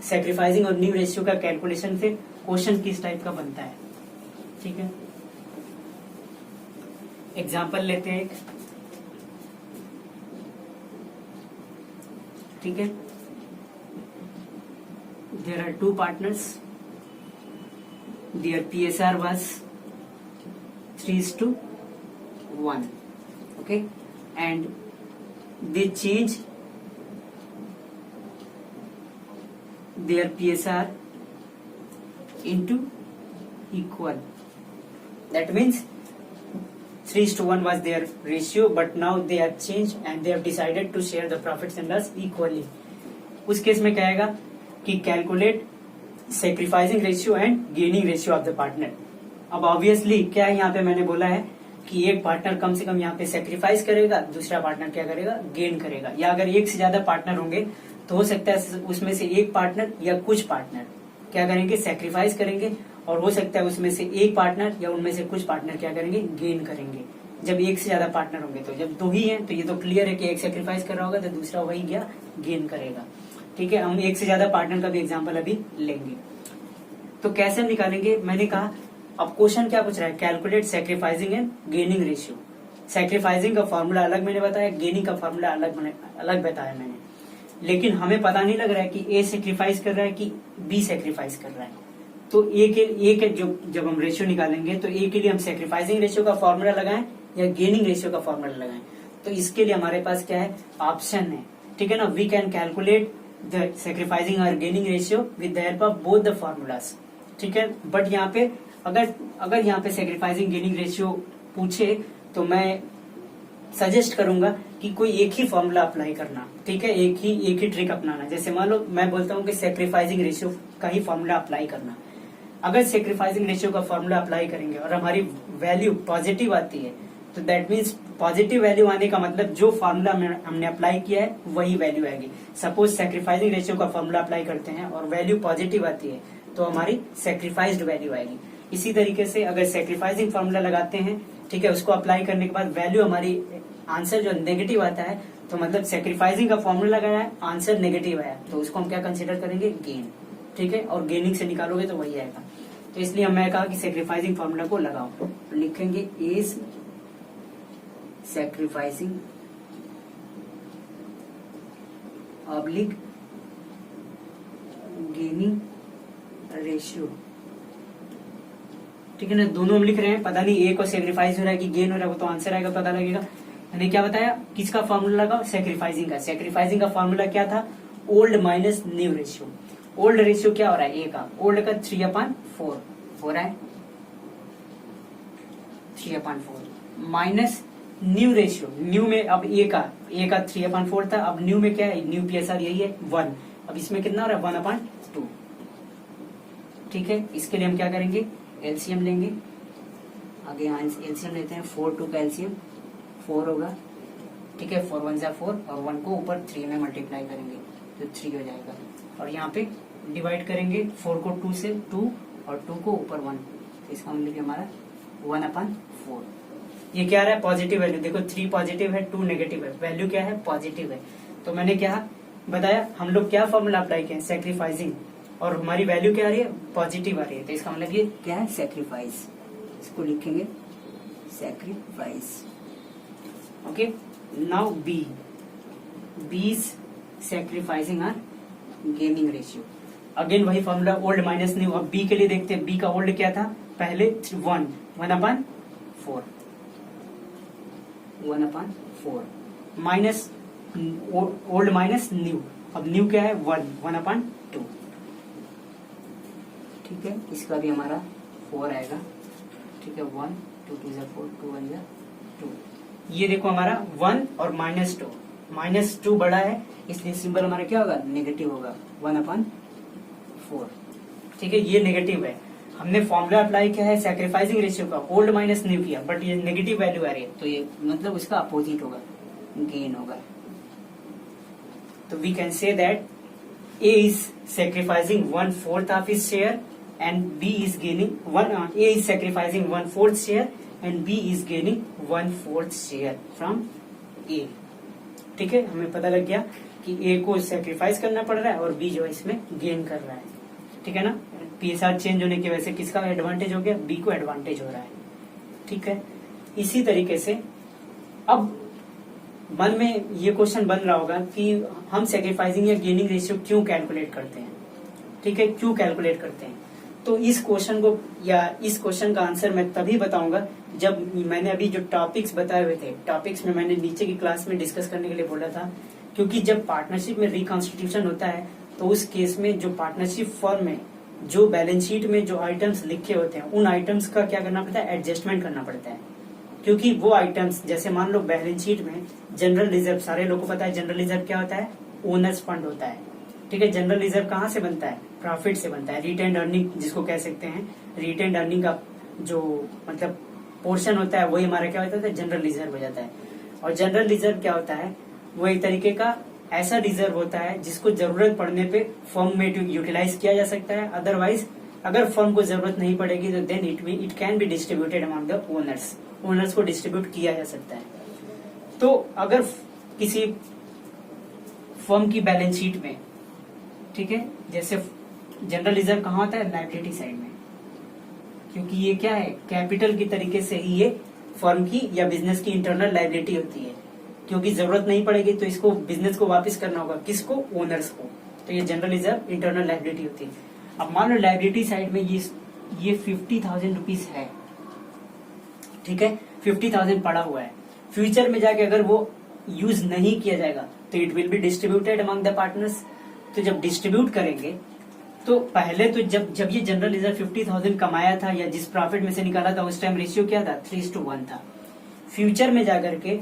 सैक्रिफाइसिंग और न्यू रेशियो का कैलकुलेशन से क्वेश्चन किस टाइप का बनता है। ठीक है, एग्जाम्पल लेते हैं एक। ठीक है, there are 2 partners, their PSR was 3:1, okay, and they change their PSR into equal. That means 3:1 was their ratio, but now they have changed and they have decided to share the profits and loss equally. उस केस में क्या आएगा कि calculate sacrificing ratio and gaining ratio of the partner. अब ऑब्वियसली क्या है, यहाँ पे मैंने बोला है कि एक पार्टनर कम से कम यहाँ पे सेक्रीफाइस करेगा, दूसरा पार्टनर क्या करेगा, गेन करेगा। या अगर एक से ज्यादा पार्टनर होंगे तो हो सकता है उसमें से एक पार्टनर या कुछ पार्टनर क्या करेंगे, सेक्रीफाइस करेंगे, और हो सकता है उसमें से एक पार्टनर या उनमें से कुछ पार्टनर क्या करेंगे, गेन करेंगे। जब एक से ज्यादा पार्टनर होंगे, तो जब 2 ही है तो ये तो क्लियर है कि एक सेक्रीफाइस कर रहा होगा तो दूसरा वही क्या, गेन करेगा। ठीक है, हम एक से ज्यादा पार्टनर का भी एग्जाम्पल अभी लेंगे। तो कैसे हम निकालेंगे, मैंने कहा अब क्वेश्चन क्या पूछ रहा है, calculate sacrificing and gaining ratio. Sacrificing का फॉर्मूला अलग मैंने बताया, गेनिंग का फॉर्मूला अलग बताया मैंने, लेकिन हमें पता नहीं लग रहा है कि ए सेक्रीफाइस कर रहा है कि बी सेक्रीफाइस कर रहा है। तो ए के जब हम रेशियो निकालेंगे तो ए के लिए हम सेक्रीफाइसिंग रेशियो का फॉर्मूला लगाएं या गेनिंग रेशियो का फॉर्मूला लगाएं। तो इसके लिए हमारे पास क्या है, ऑप्शन है। ठीक है ना, we can calculate the sacrificing और gaining ratio with the help of both the formulas. ठीक है। बट यहाँ पे अगर यहाँ पे सेक्रीफाइसिंग गेनिंग रेशियो पूछे तो मैं सजेस्ट करूंगा कि कोई एक ही फॉर्मूला अप्लाई करना, ठीक है, एक ही ट्रिक अपनाना। जैसे मान लो मैं बोलता हूँ कि सेक्रीफाइसिंग रेशियो का ही फॉर्मूला अप्लाई करना। अगर सेक्रीफाइसिंग रेशियो का फॉर्मूला अप्लाई करेंगे और हमारी वैल्यू पॉजिटिव आती है तो दैट मीन्स पॉजिटिव वैल्यू आने का मतलब जो फॉर्मूला हमने अप्लाई किया है वही वैल्यू आएगी। सपोज सेक्रीफाइसिंग रेशियो का फॉर्मूला अप्लाई करते हैं और वैल्यू पॉजिटिव आती है तो हमारी सेक्रीफाइस्ड वैल्यू आएगी। इसी तरीके से अगर सेक्रीफाइसिंग फॉर्मूला लगाते हैं, ठीक है, उसको अप्लाई करने के बाद वैल्यू हमारी आंसर जो नेगेटिव आता है तो मतलब सेक्रीफाइसिंग का फॉर्मूला लगाया है, आंसर नेगेटिव आया तो उसको हम क्या कंसिडर करेंगे, गेन, ठीक है, और गेनिंग से निकालोगे तो वही आएगा। तो इसलिए मैं कहा कि सेक्रीफाइसिंग फॉर्मूला को लगाओ, तो लिखेंगे is sacrificing oblique gaining ratio, ठीक है ना। दोनों हम लिख रहे हैं, पता नहीं ए को सेक्रीफाइस हो रहा है कि गेन हो रहा है, वो तो आंसर आएगा, पता लगेगा। मैंने क्या बताया, किसका फॉर्मूला लगाओ, सेक्रीफाइसिंग का। सेक्रीफाइसिंग का फॉर्मूला क्या था, old minus new ratio. Old ratio क्या हो रहा है, ए का, ओल्ड का 3/4 हो रहा है, 3/4 माइनस न्यू रेशियो। न्यू में अब ए का 3/4 था, अब न्यू में क्या है, न्यू पीएसआर यही है 1। अब इसमें कितना हो रहा है, 1/2, ठीक है। इसके लिए हम क्या करेंगे, एलसीएम लेंगे। आगे यहाँ एलसीएम लेते हैं, 4 2 का एलसीएम 4 होगा, ठीक है, 4 1 जा 4 और 1 को ऊपर 3 में मल्टीप्लाई करेंगे तो 3 हो जाएगा। और यहाँ पे डिवाइड करेंगे 4 को 2 से 2 और 2 को ऊपर 1, तो इसका मतलब हमारा 1/4। ये क्या रहा है, पॉजिटिव वैल्यू। देखो 3 पॉजिटिव है, 2 नेगेटिव है, वैल्यू क्या है, पॉजिटिव है। तो मैंने क्या बताया, हम लोग क्या फॉर्मूला अप्लाई किए, सेक्रीफाइसिंग, और हमारी वैल्यू क्या आ रही है, पॉजिटिव आ रही है, तो इसका मतलब ये क्या है, सेक्रीफाइस। इसको लिखेंगे sacrifice, okay. Now B is sacrificing or gaining ratio. Again वही फॉर्मूला, ओल्ड माइनस न्यू। अब बी के लिए देखते हैं, बी का ओल्ड क्या था, पहले 1/4 माइनस ओल्ड माइनस न्यू। अब न्यू क्या है, 1/2, ठीक है। इसका भी हमारा 4 आएगा, ठीक है, 1 2 2 4 2 1 2। ये देखो हमारा 1 और -2 बड़ा है, इसलिए सिंबल हमारा क्या होगा, नेगेटिव होगा, 1/4, ठीक है। ये नेगेटिव है, हमने फॉर्मूला अप्लाई किया है सैक्रिफाइसिंग रेशियो का, ओल्ड माइनस न्यू किया, बट ये नेगेटिव वैल्यू आ रही है, तो ये मतलब उसका अपोजिट होगा, गेन होगा। तो we can say that A is sacrificing 1/4 of his share and B is gaining A is sacrificing 1/4 share and B is gaining 1/4 share from A, ठीक है। हमें पता लग गया कि A को सेक्रीफाइस करना पड़ रहा है और B जो है इसमें गेन कर रहा है, ठीक है ना। पीएसआर चेंज होने की वजह से किसका एडवांटेज हो गया, B को एडवांटेज हो रहा है, ठीक है। इसी तरीके से अब मन में ये क्वेश्चन बन रहा होगा कि हम सेक्रीफाइसिंग या गेनिंग रेशियो क्यों कैलकुलेट करते हैं, ठीक है, क्यों कैलकुलेट करते हैं। तो इस क्वेश्चन को या इस क्वेश्चन का आंसर मैं तभी बताऊंगा जब मैंने अभी जो टॉपिक्स बताए हुए थे, टॉपिक्स में मैंने नीचे की क्लास में डिस्कस करने के लिए बोला था, क्योंकि जब पार्टनरशिप में रिकॉन्स्टिट्यूशन होता है तो उस केस में जो पार्टनरशिप फर्म में जो बैलेंस शीट में जो आइटम्स लिखे होते हैं उन आइटम्स का क्या करना पड़ता है, एडजस्टमेंट करना पड़ता है। क्योंकि वो आइटम्स, जैसे मान लो बैलेंस शीट में जनरल रिजर्व, सारे लोगों को पता है जनरल रिजर्व क्या होता है, ओनर्स फंड होता है, ठीक है। जनरल रिजर्व कहाँ से बनता है, प्रॉफिट से बनता है, रिटेन्ड अर्निंग जिसको कह सकते हैं। रिटेन्ड अर्निंग का जो मतलब पोर्शन होता है वही हमारा क्या होता है, जनरल रिजर्व हो जाता है। और जनरल रिजर्व क्या होता है, वो एक तरीके का ऐसा रिजर्व होता है जिसको जरूरत पड़ने पे फर्म में यूटिलाइज किया जा सकता है। अदरवाइज अगर फर्म को जरूरत नहीं पड़ेगी तो then it can be distributed among the owners को डिस्ट्रीब्यूट किया जा सकता है। तो अगर किसी फर्म की बैलेंस शीट में, ठीक है, जैसे जनरल रिजर्व कहाँ होता है, लायबिलिटी साइड में, क्योंकि ये क्या है, कैपिटल की तरीके से ही ये फर्म की या बिजनेस की इंटरनल लायबिलिटी होती है। क्योंकि जरूरत नहीं पड़ेगी तो इसको बिजनेस को वापस करना होगा, किसको, ओनर्स को, तो ये जनरल रिजर्व इंटरनल लायबिलिटी होती है। अब मान लो लायबिलिटी साइड में ये 50,000 रुपीज है, ठीक है, 50,000 पड़ा हुआ है। फ्यूचर में जाके अगर वो यूज नहीं किया जाएगा तो it will B distributed among the partners. तो जब डिस्ट्रीब्यूट करेंगे तो पहले तो जब ये जनरल रिजर्व 50,000 कमाया था या जिस प्रॉफिट में से निकाला था उस टाइम रेशियो क्या था, 3:1 था। फ्यूचर में जाकर के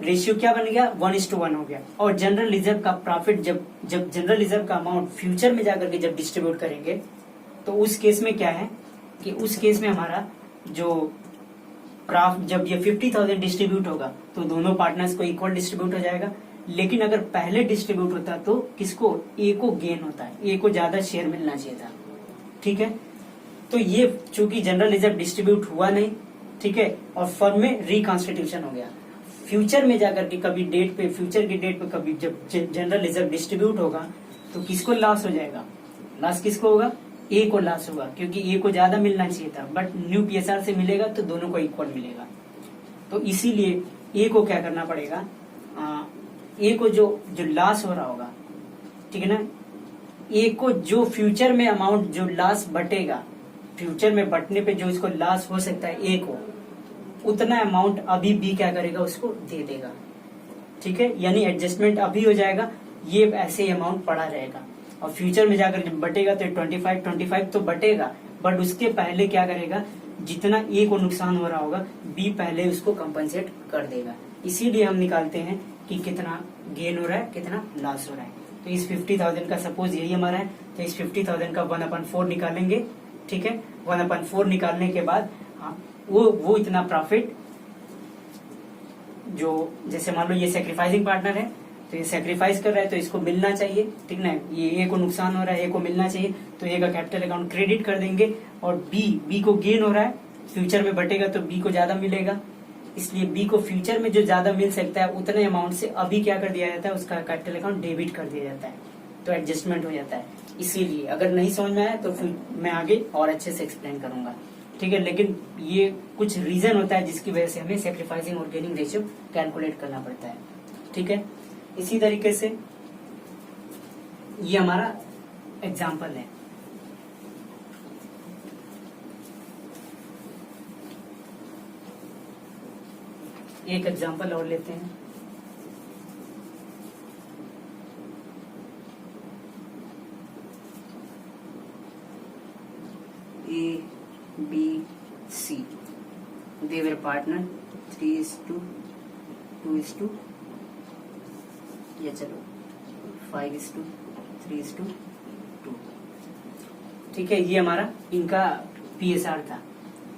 रेशियो क्या बन गया, 1:1 हो गया। और जनरल रिजर्व का प्रॉफिट जब जनरल रिजर्व का अमाउंट फ्यूचर में जाकर के जब डिस्ट्रीब्यूट करेंगे तो उस केस में क्या है कि उस केस में हमारा जो जब ये 50,000 डिस्ट्रीब्यूट होगा तो दोनों पार्टनर्स को इक्वल डिस्ट्रीब्यूट हो जाएगा। लेकिन अगर पहले डिस्ट्रीब्यूट होता तो किसको, ए को गेन होता है, ए को ज्यादा शेयर मिलना चाहिए था। ठीक है, तो ये चूंकि जनरल रिजर्व डिस्ट्रीब्यूट हुआ नहीं, ठीक है, और फर्म में रिकॉन्स्टिट्यूशन हो गया। फ्यूचर में जाकर के कभी डेट पे, फ्यूचर की डेट पे कभी जब जनरल रिजर्व डिस्ट्रीब्यूट होगा तो किसको लॉस हो जाएगा, लॉस किसको होगा, ए को लॉस होगा, क्योंकि ए को ज्यादा मिलना चाहिए था। बट न्यू पीएसआर से मिलेगा तो दोनों को इक्वल मिलेगा। तो इसीलिए ए को क्या करना पड़ेगा, ए को जो लॉस हो रहा होगा, ठीक है ना, ए को जो फ्यूचर में अमाउंट जो लॉस बटेगा, फ्यूचर में बटने पे जो इसको लॉस हो सकता है ए को, उतना अमाउंट अभी बी क्या करेगा, उसको दे देगा। ठीक है, यानी एडजस्टमेंट अभी हो जाएगा, ये ऐसे अमाउंट पड़ा रहेगा। और फ्यूचर में जाकर जब बटेगा तो 25 तो बटेगा, बट उसके पहले क्या करेगा, जितना ए को नुकसान हो रहा होगा बी पहले उसको कंपनसेट कर देगा। इसीलिए हम निकालते हैं कि कितना गेन हो रहा है, कितना लॉस हो रहा है। तो इस 50,000 का सपोज यही हमारा है, तो इस 50,000 का 1/4 निकालेंगे। ठीक है, 1/4 निकालने के बाद वो इतना प्रॉफिट जो, जैसे मान लो ये सेक्रीफाइसिंग पार्टनर है तो ये सेक्रीफाइस कर रहा है तो इसको मिलना चाहिए, ठीक ना, ये ए को नुकसान हो रहा है, ए को मिलना चाहिए, तो ए का कैपिटल अकाउंट क्रेडिट कर देंगे। और बी को गेन हो रहा है, फ्यूचर में बटेगा तो बी को ज्यादा मिलेगा, इसलिए बी को फ्यूचर में जो ज्यादा मिल सकता है उतने अमाउंट से अभी क्या कर दिया जाता है, उसका कैपिटल अकाउंट डेबिट कर दिया जाता है, तो एडजस्टमेंट हो जाता है। इसीलिए अगर नहीं समझ में आया तो फिर मैं आगे और अच्छे से एक्सप्लेन करूंगा। ठीक है, लेकिन ये कुछ रीजन होता है जिसकी वजह से हमें सेक्रीफाइसिंग और गेनिंग रेशियो कैलकुलेट करना पड़ता है। ठीक है, इसी तरीके से ये हमारा एग्जाम्पल है। एक एग्जाम्पल और लेते हैं। A B C, they were partner 3:2 या चलो 5:3:2। ठीक है, ये हमारा इनका पीएसआर था।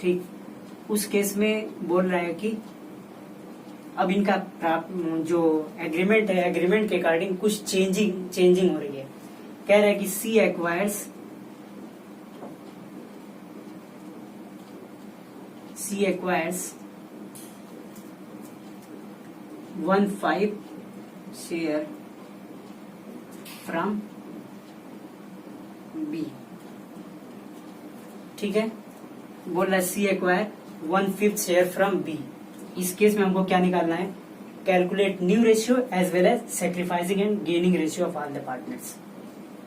ठीक, उस केस में बोल रहा है कि अब इनका जो एग्रीमेंट है, एग्रीमेंट के अकॉर्डिंग कुछ चेंजिंग हो रही है। कह रहा है कि C acquires 1/5 share from B. ठीक है, बोल रहा है C acquire 1/5 share from B. इस केस में हमको क्या निकालना है, calculate new ratio as well as sacrificing and gaining ratio of all the partners.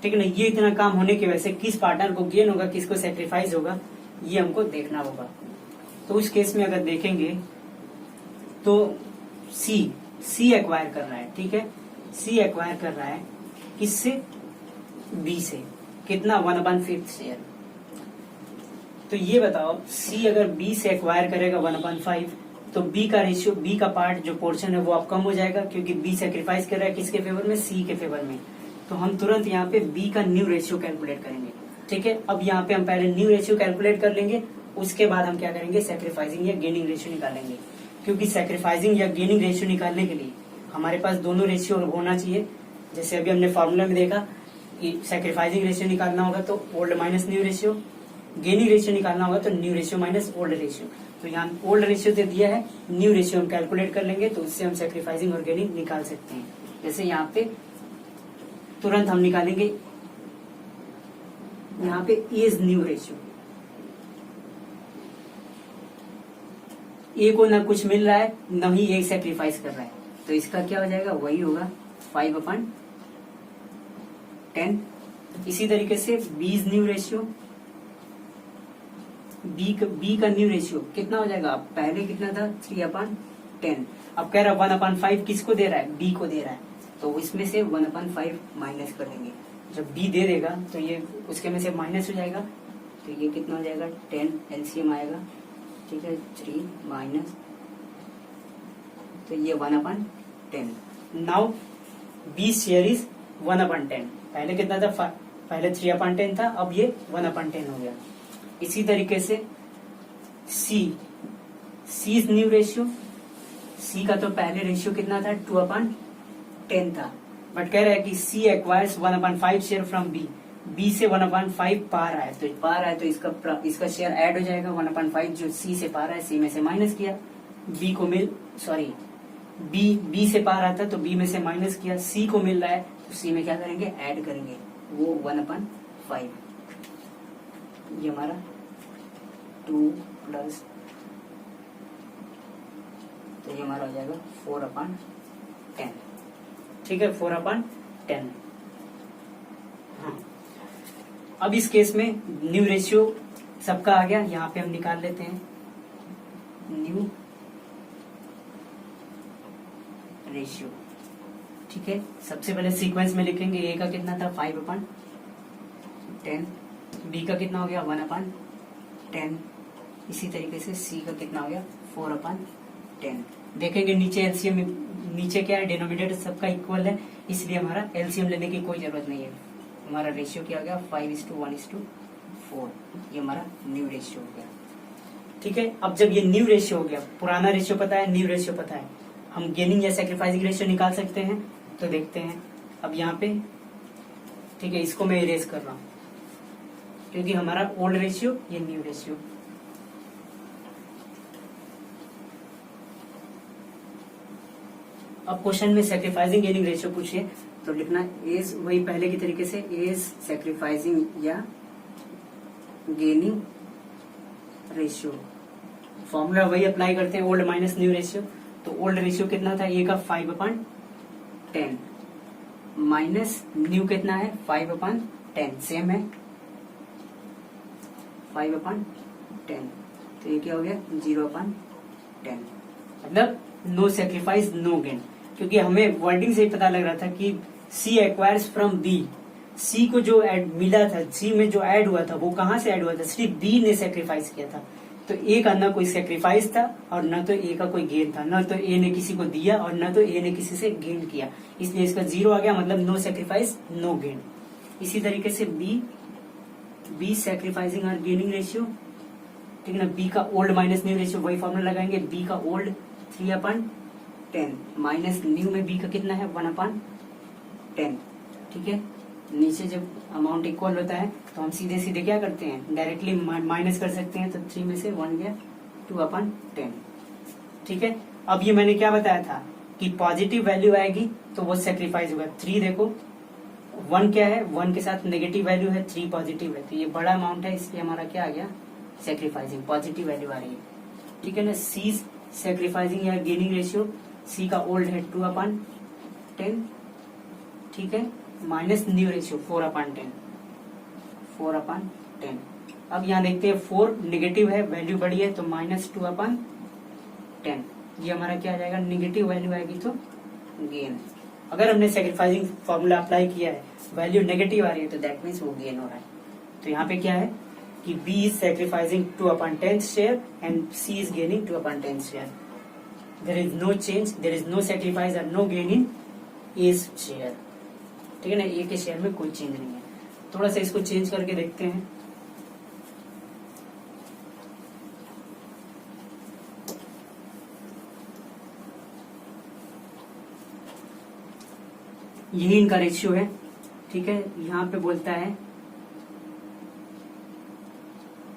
ठीक है ना, ये इतना काम होने की वजह से किस पार्टनर को गेन होगा, किसको सेक्रीफाइस होगा, ये हमको देखना होगा। तो उस केस में अगर देखेंगे तो सी एक्वायर कर रहा है। ठीक है, सी एक्वायर कर रहा है किससे, बी से, कितना, 1/5 शेयर। तो ये बताओ, सी अगर बी से एक्वायर करेगा 1/5 तो बी का रेशियो, बी का पार्ट जो पोर्शन है वो अब कम हो जाएगा, क्योंकि बी सेक्रीफाइस कर रहा है किसके फेवर में, सी के फेवर में। तो हम तुरंत यहाँ पे बी का न्यू रेशियो कैलकुलेट करेंगे। ठीक है, अब यहाँ पे हम पहले न्यू रेशियो कैलकुलेट कर लेंगे, उसके बाद हम क्या करेंगे, सेक्रीफाइसिंग या गेनिंग रेशियो निकालेंगे। क्योंकि सेक्रीफाइसिंग या गेनिंग रेशियो निकालने के लिए हमारे पास दोनों रेशियो होना चाहिए। जैसे अभी हमने फॉर्मूला में देखा कि सेक्रीफाइसिंग रेशियो निकालना होगा तो old minus new ratio, gaining ratio निकालना होगा तो new ratio minus old ratio. तो यहाँ ओल्ड रेशियो दे दिया है, न्यू रेशियो हम कैलकुलेट कर लेंगे, तो उससे हम सेक्रीफाइसिंग और गेनिंग निकाल सकते हैं। जैसे यहाँ पे तुरंत हम निकालेंगे, यहाँ पे इज न्यू रेशियो, ए को ना कुछ मिल रहा है न ही ए सेक्रीफाइस कर रहा है, तो इसका क्या हो जाएगा, वही होगा 5/10। इसी तरीके से बी न्यू रेशियो, बी का न्यू रेशियो कितना हो जाएगा, पहले कितना था 3/10। अब कह रहा है 1/5 किसको दे रहा है, बी को दे रहा है, तो इसमें से 1/5 माइनस कर देंगे जब बी दे देगा तो ये उसके में से माइनस हो जाएगा, तो ये कितना हो जाएगा 10 एलसीएम आएगा, ठीक है 3 माइनस, तो ये 1/10। Now B share is 1/10। पहले कितना था, पहले 3/10 था, अब ये 1/10 हो गया। इसी तरीके से सी इज न्यू रेशियो। सी का तो पहले रेशियो कितना था 2/10 था, बट कह रहा है कि C acquires 1/5 share from B. B से 1/5 पार आया, तो पार आया तो इसका शेयर ऐड हो जाएगा। 1/5 जो सी से पार आया, सी में से माइनस किया, बी को बी से पार आता तो बी में से माइनस किया, सी को मिल रहा है तो सी में क्या करेंगे, ऐड करेंगे, वो 1/5। ये हमारा 2 प्लस, तो ये हमारा हो जाएगा 4/10। ठीक है 4/10। हाँ, अब इस केस में न्यू रेशियो सबका आ गया, यहाँ पे हम निकाल लेते हैं न्यू रेशियो। ठीक है, सबसे पहले सीक्वेंस में लिखेंगे, ए का कितना था 5/10, बी का कितना हो गया 1/10, इसी तरीके से सी का कितना हो गया 4/10। देखेंगे नीचे एलसीएम, नीचे क्या है, डिनोमिनेटर सबका इक्वल है, इसलिए हमारा एलसीएम लेने की कोई जरूरत नहीं है। हमारा रेशियो क्या हो गया 5:1:4, ये हमारा न्यू रेशियो हो गया। ठीक है, अब जब ये न्यू रेशियो हो गया, पुराना रेशियो पता है, न्यू रेशियो पता है, हम गेनिंग या सैक्रिफाइसिंग रेशियो निकाल सकते हैं। तो देखते हैं अब यहाँ पे, ठीक है, इसको मैं इरेज कर रहा हूं क्योंकि हमारा ओल्ड रेशियो, ये न्यू रेशियो। अब क्वेश्चन में सैक्रिफाइसिंग गेनिंग रेशियो पूछिए तो लिखना इज, वही पहले की तरीके से, इज सैक्रिफाइसिंग या गेनिंग रेशियो। फॉर्मूला वही अप्लाई करते हैं, ओल्ड माइनस न्यू रेशियो। तो ओल्ड रेशियो कितना था, ए का 5/10 माइनस न्यू कितना है 5/10, सेम है 5/10, तो ये क्या हो गया 0/10। मतलब नो सैक्रिफाइस नो गेन, क्योंकि हमें वर्डिंग से ही पता लग रहा था कि सी एक्वायर्स फ्रॉम बी। सी को जो ऐड मिला था, सी में जो ऐड हुआ था वो कहाँ से ऐड हुआ था, सिर्फ बी ने सैक्रिफाइस किया था। तो ए का न कोई सैक्रिफाइस था और न तो ए का कोई गेन था, न तो ए ने किसी को दिया और न तो ए ने किसी से गेन किया, इसलिए इसका 0 आ गया, मतलब नो सैक्रिफाइस नो गेन। इसी तरीके से बी सैक्रिफाइसिंग और गेनिंग रेशियो, ठीक है ना। बी का ओल्ड माइनस न्यू रेशियो, वही फॉर्मूला लगाएंगे, बी का ओल्ड 3/10 माइनस न्यू में बी का कितना है 1/10। ठीक है, नीचे जब अमाउंट इक्वल होता है तो हम सीधे सीधे क्या करते हैं, डायरेक्टली माइनस कर सकते हैं। तो 3 में से 1 गया 2/10। ठीक है, अब ये मैंने क्या बताया था कि पॉजिटिव वैल्यू आएगी तो वो सेक्रीफाइस होगा। 3 देखो, 1 क्या है, 1 के साथ नेगेटिव वैल्यू है, 3 पॉजिटिव है, तो ये बड़ा अमाउंट है, इसलिए हमारा क्या आ गया सेक्रीफाइसिंग, पॉजिटिव वैल्यू आ रही है। ठीक है ना। सी सेक्रीफाइसिंग या गेनिंग रेशियो, सी का ओल्ड है 2/10, ठीक है, माइनस न्यू रेशियो 4/10। अब यहाँ देखते हैं 4 नेगेटिव है, वैल्यू बड़ी है, तो -2/10, ये हमारा क्या आ जाएगा, नेगेटिव वैल्यू आएगी तो गेन। अगर हमने सेक्रीफाइसिंग फॉर्मूला अप्लाई किया है, वैल्यू नेगेटिव आ रही है, तो दैट मीन्स वो गेन हो रहा है। तो यहाँ पे क्या है कि B is sacrificing 2/10 share and C is gaining 2/10 share. There is no change, there is no sacrifice or no gain in A's share. ठीक है ना, A के शेयर में कोई चेंज नहीं है। थोड़ा सा इसको चेंज करके देखते हैं। यही इनका रेशियो है। ठीक है, यहाँ पे बोलता है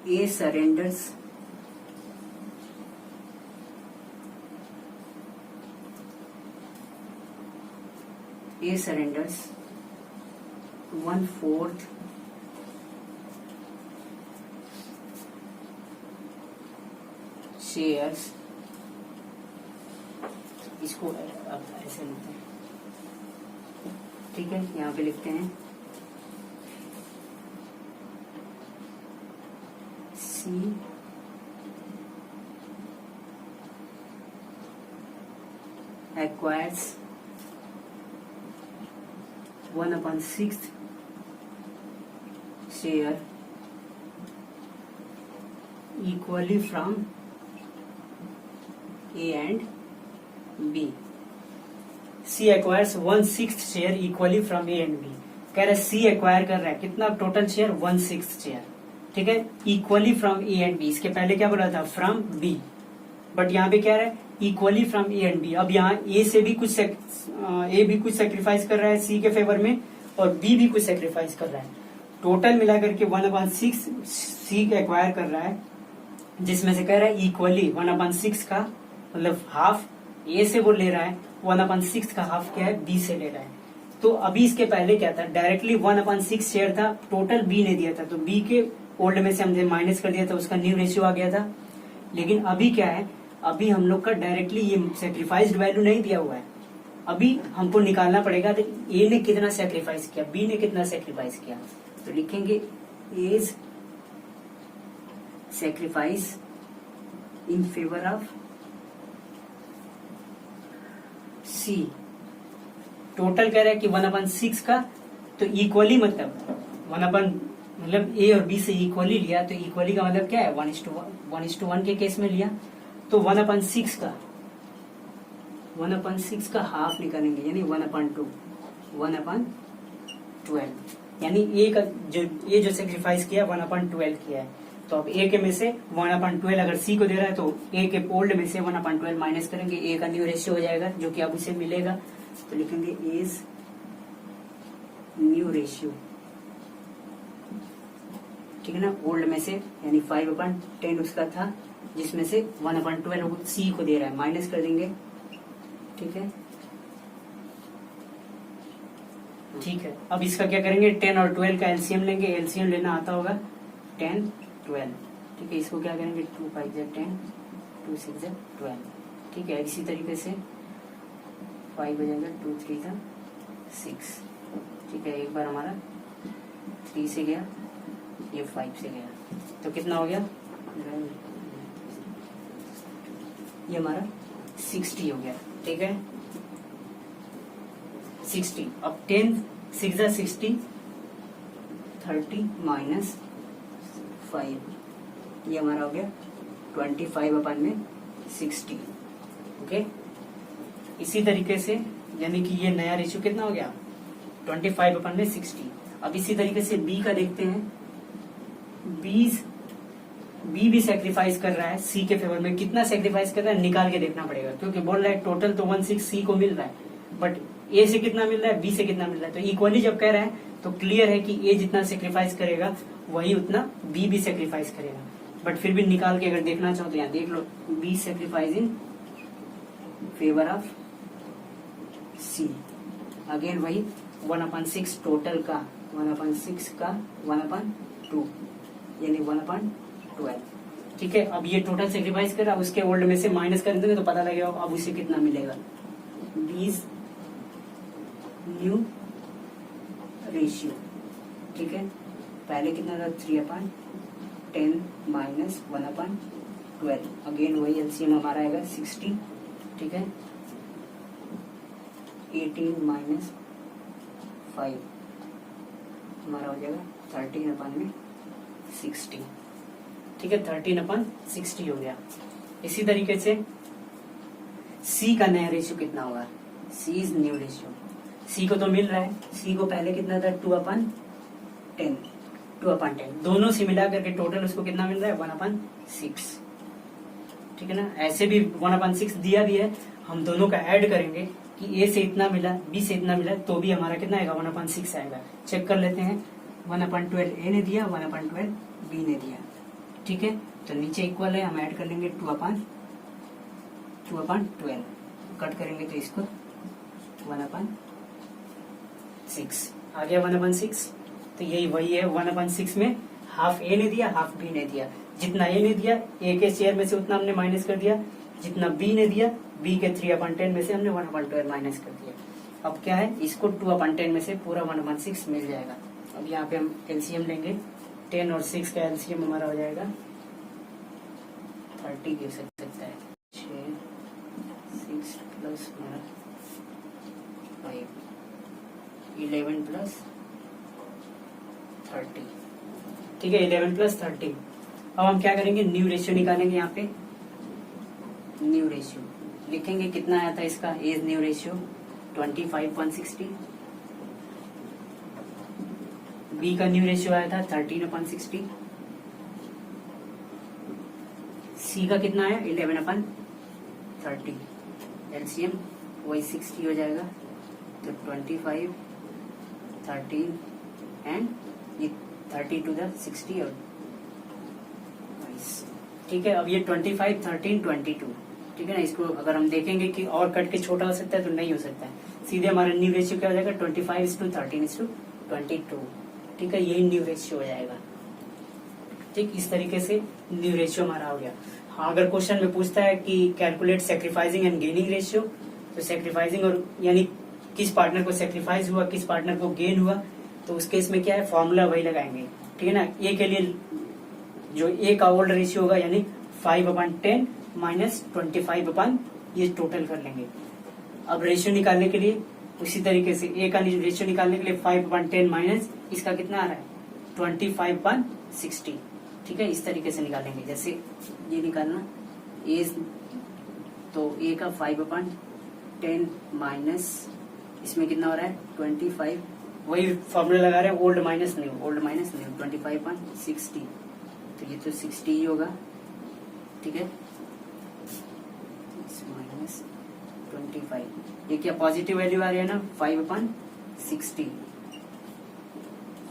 A surrenders A surrenders 1/4 shares, इसको अब ऐसे लिखते हैं। ठीक है, यहाँ पे लिखते हैं C acquires 1/6 share equally from A and B. C acquires 1/6 share equally from A and B. कह रहा है C acquire कर रहा है कितना टोटल शेयर 1/6 शेयर, ठीक है, equally from A and B. इसके पहले क्या बोला था फ्रॉम B, बट यहाँ पे क्या है equally from A and B. अब यहाँ A भी कुछ सेक्रीफाइस कर रहा है C के फेवर में और B भी कुछ सेक्रीफाइस कर रहा है. टोटल मिलाकर के 1/6 C एक्वायर कर रहा है, जिसमें से कह रहा है इक्वली 1/6 का मतलब हाफ ए से वो ले रहा है, 1/6 का हाफ क्या है बी से ले रहा है. तो अभी इसके पहले क्या था डायरेक्टली 1/6 शेयर था, टोटल बी ने दिया था तो बी के ओल्ड में से हमने माइनस कर दिया था, उसका न्यू रेशियो आ गया था. लेकिन अभी क्या है, अभी हम लोग का डायरेक्टली ये सेक्रीफाइस्ड वैल्यू नहीं दिया हुआ है, अभी हमको निकालना पड़ेगा तो ए ने कितना सेक्रीफाइस किया बी ने कितना सेक्रीफाइस किया. तो लिखेंगे as sacrifice in favor of C. Total कह रहा है कि 1/6 का, तो इक्वली मतलब A और B से इक्वली लिया, तो इक्वली का मतलब क्या है 1:1 के केस में लिया, तो 1/6 का हाफ निकालेंगे यानी 1/2 1/12, यानी ए का जो सेक्रीफाइस किया 1/12 किया है. तो अब ए के में से 1/12 अगर सी को दे रहा है तो ए के ओल्ड में से 1/12 माइनस करेंगे, ए का न्यू रेशियो हो जाएगा जो कि अब उसे मिलेगा. तो लिखेंगे इज न्यू रेशियो, ठीक है ना, ओल्ड में से यानी 5/10 उसका था, जिसमें से 1/12 सी को दे रहा है माइनस कर देंगे, ठीक है. ठीक है, अब इसका क्या करेंगे 10 और 12 का एलसीएम लेंगे, एलसीएम लेना आता होगा 10 12, ठीक है. इसको क्या करेंगे 2 5 10 2 6 12, ठीक है. इसी तरीके से 5 हो जाएगा 2 3 6, ठीक है. एक बार हमारा 3 से गया, ये 5 से गया, तो कितना हो गया ये हमारा 60 हो गया, ठीक है 60. अब 10 6 60 30 माइनस 5, ये हमारा हो गया 25/60, ओके. इसी तरीके से यानी कि ये नया रेशियो कितना हो गया 25/60. अब इसी तरीके से बी का देखते हैं, बी भी सेक्रीफाइस कर रहा है सी के फेवर में. कितना सेक्रीफाइस कर रहा है निकाल के देखना पड़ेगा, क्योंकि बोल रहा है टोटल तो 1/6 सी को मिल रहा है, बट ए से कितना मिल रहा है बी से कितना मिल रहा है. तो इक्वली जब कह रहा है तो क्लियर है कि ए जितना सेक्रीफाइस करेगा वही उतना बी भी सेक्रीफाइस करेगा. बट फिर भी निकाल के अगर देखना चाहो तो यहाँ देख लो, B sacrifice in favour of C, again वही 1/6 टोटल का 1/6 का 1/2 यानी 1/12, ठीक है. अब ये टोटल सेक्रीफाइस कर रहा है, उसके ओल्ड में से माइनस कर देंगे तो पता लगेगा अब उसे कितना मिलेगा. बीज न्यू रेशियो, ठीक है. पहले कितना था 3/10 माइनस 1/12, अगेन वही एलसीएम हमारा आएगा 60, ठीक है. 18 माइनस 5 हमारा हो जाएगा 13/60, ठीक है 13/60 हो गया. इसी तरीके से सी का नया रेशियो कितना होगा, सी इज न्यू रेशियो. सी को तो मिल रहा है, सी को पहले कितना था 2/10 दोनों से मिला करके टोटल उसको कितना मिल रहा है 1/6, ठीक है ना. ऐसे भी 1/6 दिया भी है, हम दोनों का ऐड करेंगे कि ए से इतना मिला बी से इतना मिला तो भी हमारा कितना आएगा 1/6 आएगा. चेक कर लेते हैं 1/12 ए ने दिया 1/12 बी ने दिया, ठीक है. तो नीचे इक्वल है, हम ऐड कर लेंगे 2/12 कट करेंगे तो इसको 1/6 आ गया 1/6. तो यही वही है 1/6 में हाफ ए ने दिया हाफ बी ने दिया. जितना ए ने दिया ए के शेयर में से उतना हमने माइनस कर दिया, जितना बी ने दिया बी के 3/10 में से हमने 1/12 माइनस कर दिया. अब क्या है इसको 2/10 में से पूरा 1/6 मिल जाएगा. अब यहाँ पे हम एलसीएम लेंगे, 10 और 6 का एलसीएम हमारा हो जाएगा 30 गिर सकता है, 6 6 प्लस 5 11 प्लस 30 ठीक है, 11 प्लस 13। अब हम क्या करेंगे, न्यू रेशियो निकालेंगे। यहाँ पे न्यू रेशियो लिखेंगे, कितना आया था इसका एज न्यू रेशियो 25/60। बी का न्यू रेशियो आया था 13/60। सी का कितना आया 11/30। एलसीएम वही 60 हो जाएगा, तो 25, 13 एंड ये 30 टू द 60 और 22। ठीक है, अब ये 25, 13, 22, ठीक है ना। इसको अगर हम देखेंगे कि और कट के छोटा हो सकता है तो नहीं हो सकता है, सीधे हमारा न्यू रेशियो क्या हो जाएगा 25:13:22। ठीक है, यही न्यू रेशियो हो जाएगा। ठीक, इस तरीके से न्यू रेशियो हमारा हो गया। हाँ, अगर क्वेश्चन में पूछता है कि calculate sacrificing and gaining ratio, तो सेक्रीफाइसिंग और यानी किस पार्टनर को सेक्रीफाइस हुआ, किस पार्टनर को गेन हुआ, तो उस केस में क्या है, फॉर्मूला वही लगाएंगे। ठीक है ना। ए के लिए जो ए का ओल्ड रेशियो होगा यानी 5/10 माइनस 25 ये टोटल कर लेंगे। अब रेशियो निकालने के लिए उसी तरीके से ए का रेशियो निकालने के लिए 5/10 माइनस इसका कितना आ रहा है 25/60। ठीक है, इस तरीके से निकालेंगे। जैसे ये निकालना एज, तो ए का 5/10 माइनस इसमें कितना हो रहा है 25, वही फॉर्मूला लगा रहे हैं, ओल्ड माइनस न्यू, 25/60, तो ये तो 60 ही होगा। ठीक है, माइनस 25, ये क्या पॉजिटिव वैल्यू आ रही है ना 5/60,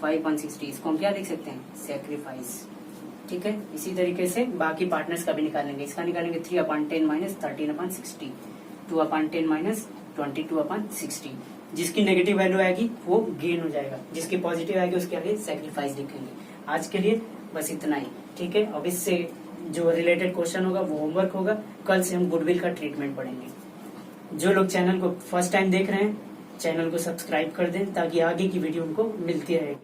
5/60, इसको हम क्या लिख सकते हैं सेक्रीफाइस। ठीक है, इसी तरीके से बाकी पार्टनर्स का भी निकालेंगे। इसका निकालेंगे 3/10 माइनस 13/60, 2/10 माइनस 22/60। जिसकी नेगेटिव वैल्यू आएगी वो गेन हो जाएगा, जिसकी पॉजिटिव आएगी उसके आगे सेक्रीफाइस लिखेंगे। आज के लिए बस इतना ही। ठीक है, अब इससे जो रिलेटेड क्वेश्चन होगा वो होमवर्क होगा। कल से हम गुडविल का ट्रीटमेंट पढ़ेंगे। जो लोग चैनल को फर्स्ट टाइम देख रहे हैं, चैनल को सब्सक्राइब कर दें ताकि आगे की वीडियो उनको मिलती रहेगी।